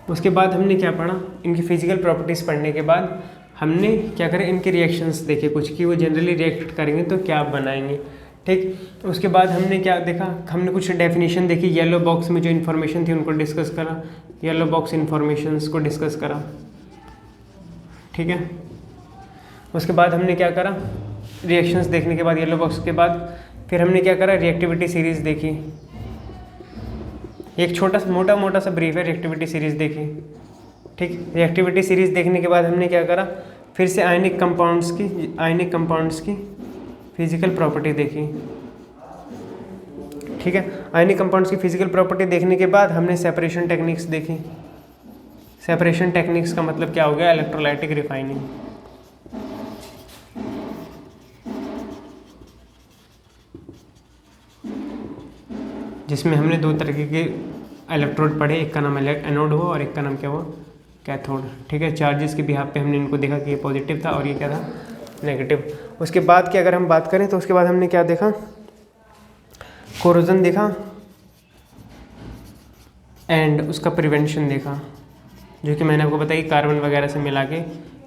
उसके बाद हमने क्या पढ़ा, इनकी फिजिकल प्रॉपर्टीज़ पढ़ने के बाद हमने क्या करें, इनके रिएक्शंस देखे कुछ कि वो जनरली रिएक्ट करेंगे तो क्या बनाएंगे। ठीक, उसके बाद हमने क्या देखा, हमने कुछ डेफिनेशन देखी, येलो बॉक्स में जो इन्फॉर्मेशन थी उनको डिस्कस करा, येलो बॉक्स इन्फॉर्मेशंस को डिस्कस करा। ठीक है, उसके बाद हमने क्या करा, रिएक्शंस देखने के बाद येलो बॉक्स के बाद फिर हमने क्या करा, रिएक्टिविटी सीरीज़ देखी। एक छोटा सा मोटा सा ब्रीफ है, रिएक्टिविटी सीरीज़ देखी। ठीक, रिएक्टिविटी सीरीज़ देखने के बाद हमने क्या करा, फिर से आयनिक कंपाउंड्स की फिजिकल प्रॉपर्टी देखी। ठीक है, आयनिक कंपाउंड्स की फिजिकल प्रॉपर्टी देखने के बाद हमने सेपरेशन टेक्निक्स देखी। सेपरेशन टेक्निक्स का मतलब क्या हो गया, इलेक्ट्रोलाइटिक रिफाइनिंग। जिसमें हमने दो तरीके के इलेक्ट्रोड पढ़े, एक का नाम एनोड हुआ और एक का नाम क्या हुआ, कैथोड। ठीक है, चार्जेस के बिहाफ पे हमने इनको देखा कि ये पॉजिटिव था और ये क्या था, नेगेटिव। उसके बाद की अगर हम बात करें तो उसके बाद हमने क्या देखा, कोरोजन देखा एंड उसका प्रिवेंशन देखा, जो कि मैंने आपको बताया कि कार्बन वगैरह से मिला के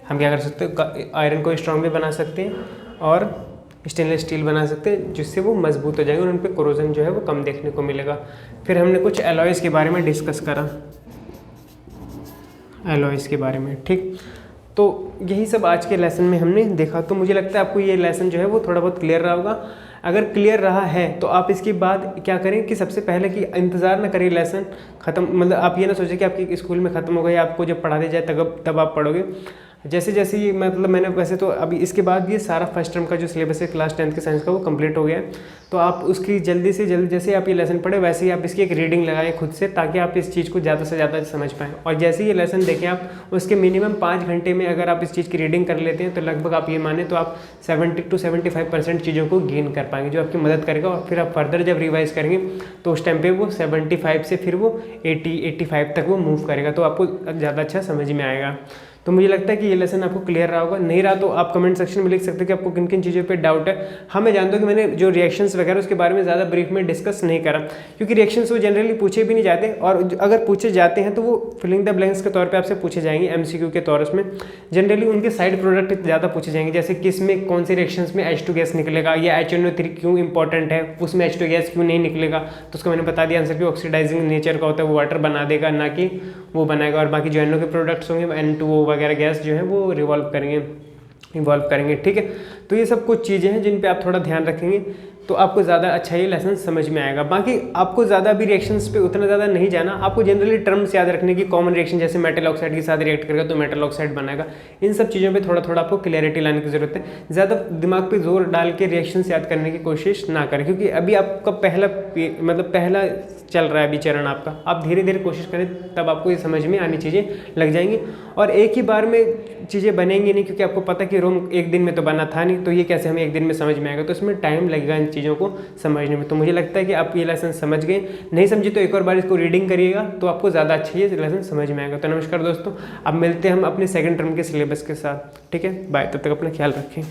हम क्या कर सकते हैं, आयरन को स्ट्रॉन्ग भी बना सकते हैं और स्टेनलेस स्टील बना सकते हैं, जिससे वो मजबूत हो जाएंगे और उन पर कोरोजन जो है वो कम देखने को मिलेगा। फिर हमने कुछ एलॉयज़ के बारे में डिस्कस करा, एलॉयज़ के बारे में। ठीक, तो यही सब आज के लेसन में हमने देखा। तो मुझे लगता है आपको ये लेसन जो है वो थोड़ा बहुत क्लियर रहा होगा। अगर क्लियर रहा है तो आप इसके बाद क्या करें कि सबसे पहले कि इंतज़ार ना करिए लेसन ख़त्म, मतलब आप ये ना सोचें कि आपके स्कूल में ख़त्म हो गया, आपको जब पढ़ा दिया जाए तब आप पढ़ोगे। जैसे जैसे ये मतलब मैंने वैसे तो अभी इसके बाद ये सारा फर्स्ट टर्म का जो सिलेबस है क्लास 10th के साइंस का वो कंप्लीट हो गया है। तो आप उसकी जल्दी से जल्दी जैसे आप ये लेसन पढ़े वैसे ही आप इसकी एक रीडिंग लगाएं खुद से, ताकि आप इस चीज़ को ज़्यादा से ज़्यादा समझ पाएँ। और जैसे ये लेसन देखें आप, उसके मिनिमम 5 घंटे में अगर आप इस चीज़ की रीडिंग कर लेते हैं तो लगभग आप ये माने तो आप 70 to 75% चीज़ों को गेन कर पाएंगे, जो आपकी मदद करेगा। और फिर आप फर्दर जब रिवाइज करेंगे तो उस टाइम पे वो 75 से फिर वो 80-85 तक वो मूव करेगा, तो आपको ज़्यादा अच्छा समझ में आएगा। तो मुझे लगता है कि ये लेसन आपको क्लियर रहा होगा। नहीं रहा तो आप कमेंट सेक्शन में लिख सकते हैं कि आपको किन किन चीज़ों पे डाउट है। हाँ, मैं जानता हूँ कि मैंने जो रिएक्शंस वगैरह उसके बारे में ज़्यादा ब्रीफ में डिस्कस नहीं करा, क्योंकि रिएक्शंस वो जनरली पूछे भी नहीं जाते, और अगर पूछे जाते हैं तो वो फिलिंग द ब्लैंक्स के तौर पर आपसे पूछे जाएंगे, MCQ के तौर में। जनरली उनके साइड प्रोडक्ट ज़्यादा पूछे जाएंगे, जैसे किस में कौन से रिएक्शंस में H2 गैस निकलेगा, या HNO3 क्यों इंपॉर्टेंट है, उसमें H2 गैस क्यों नहीं निकलेगा। तो उसका मैंने बता दिया आंसर कि ऑक्सीडाइजिंग नेचर का होता है, वो वाटर बना देगा ना कि वो बनाएगा। और बाकी जो NO के प्रोडक्ट्स होंगे N2O वगैरह गैस जो है वो इवॉल्व करेंगे, ठीक है। तो ये सब कुछ चीज़ें हैं जिन पे आप थोड़ा ध्यान रखेंगे तो आपको ज़्यादा अच्छा ये लेसन समझ में आएगा। बाकी आपको ज़्यादा भी रिएक्शंस पे उतना ज़्यादा नहीं जाना, आपको जनरली टर्म्स याद रखने की। कॉमन रिएक्शन जैसे मेटल ऑक्साइड के साथ रिएक्ट करेगा तो मेटल ऑक्साइड बनाएगा, इन सब चीज़ों पे थोड़ा थोड़ा आपको क्लैरिटी लाने की ज़रूरत है। ज़्यादा दिमाग पे जोर डाल के रिएक्शंस याद करने की कोशिश ना करें, क्योंकि अभी आपका पहला चल रहा है अभी चरण आपका। आप धीरे धीरे कोशिश करें, तब आपको ये समझ में आनी चीज़ें लग जाएंगी। और एक ही बार में चीज़ें बनेंगी नहीं, क्योंकि आपको पता कि रोम एक दिन में तो बना था नहीं, तो ये कैसे हमें एक दिन में समझ में आएगा। तो इसमें टाइम लगेगा इन चीज़ों को समझने में। तो मुझे लगता है कि आप ये लेसन समझ गए, नहीं समझे तो एक और बार इसको रीडिंग करिएगा, तो आपको ज़्यादा अच्छा ये लेसन समझ में आएगा। तो नमस्कार दोस्तों, अब मिलते हैं हम अपने सेकंड टर्म के सिलेबस के साथ, ठीक है। बाय, तब तक अपना ख्याल रखें।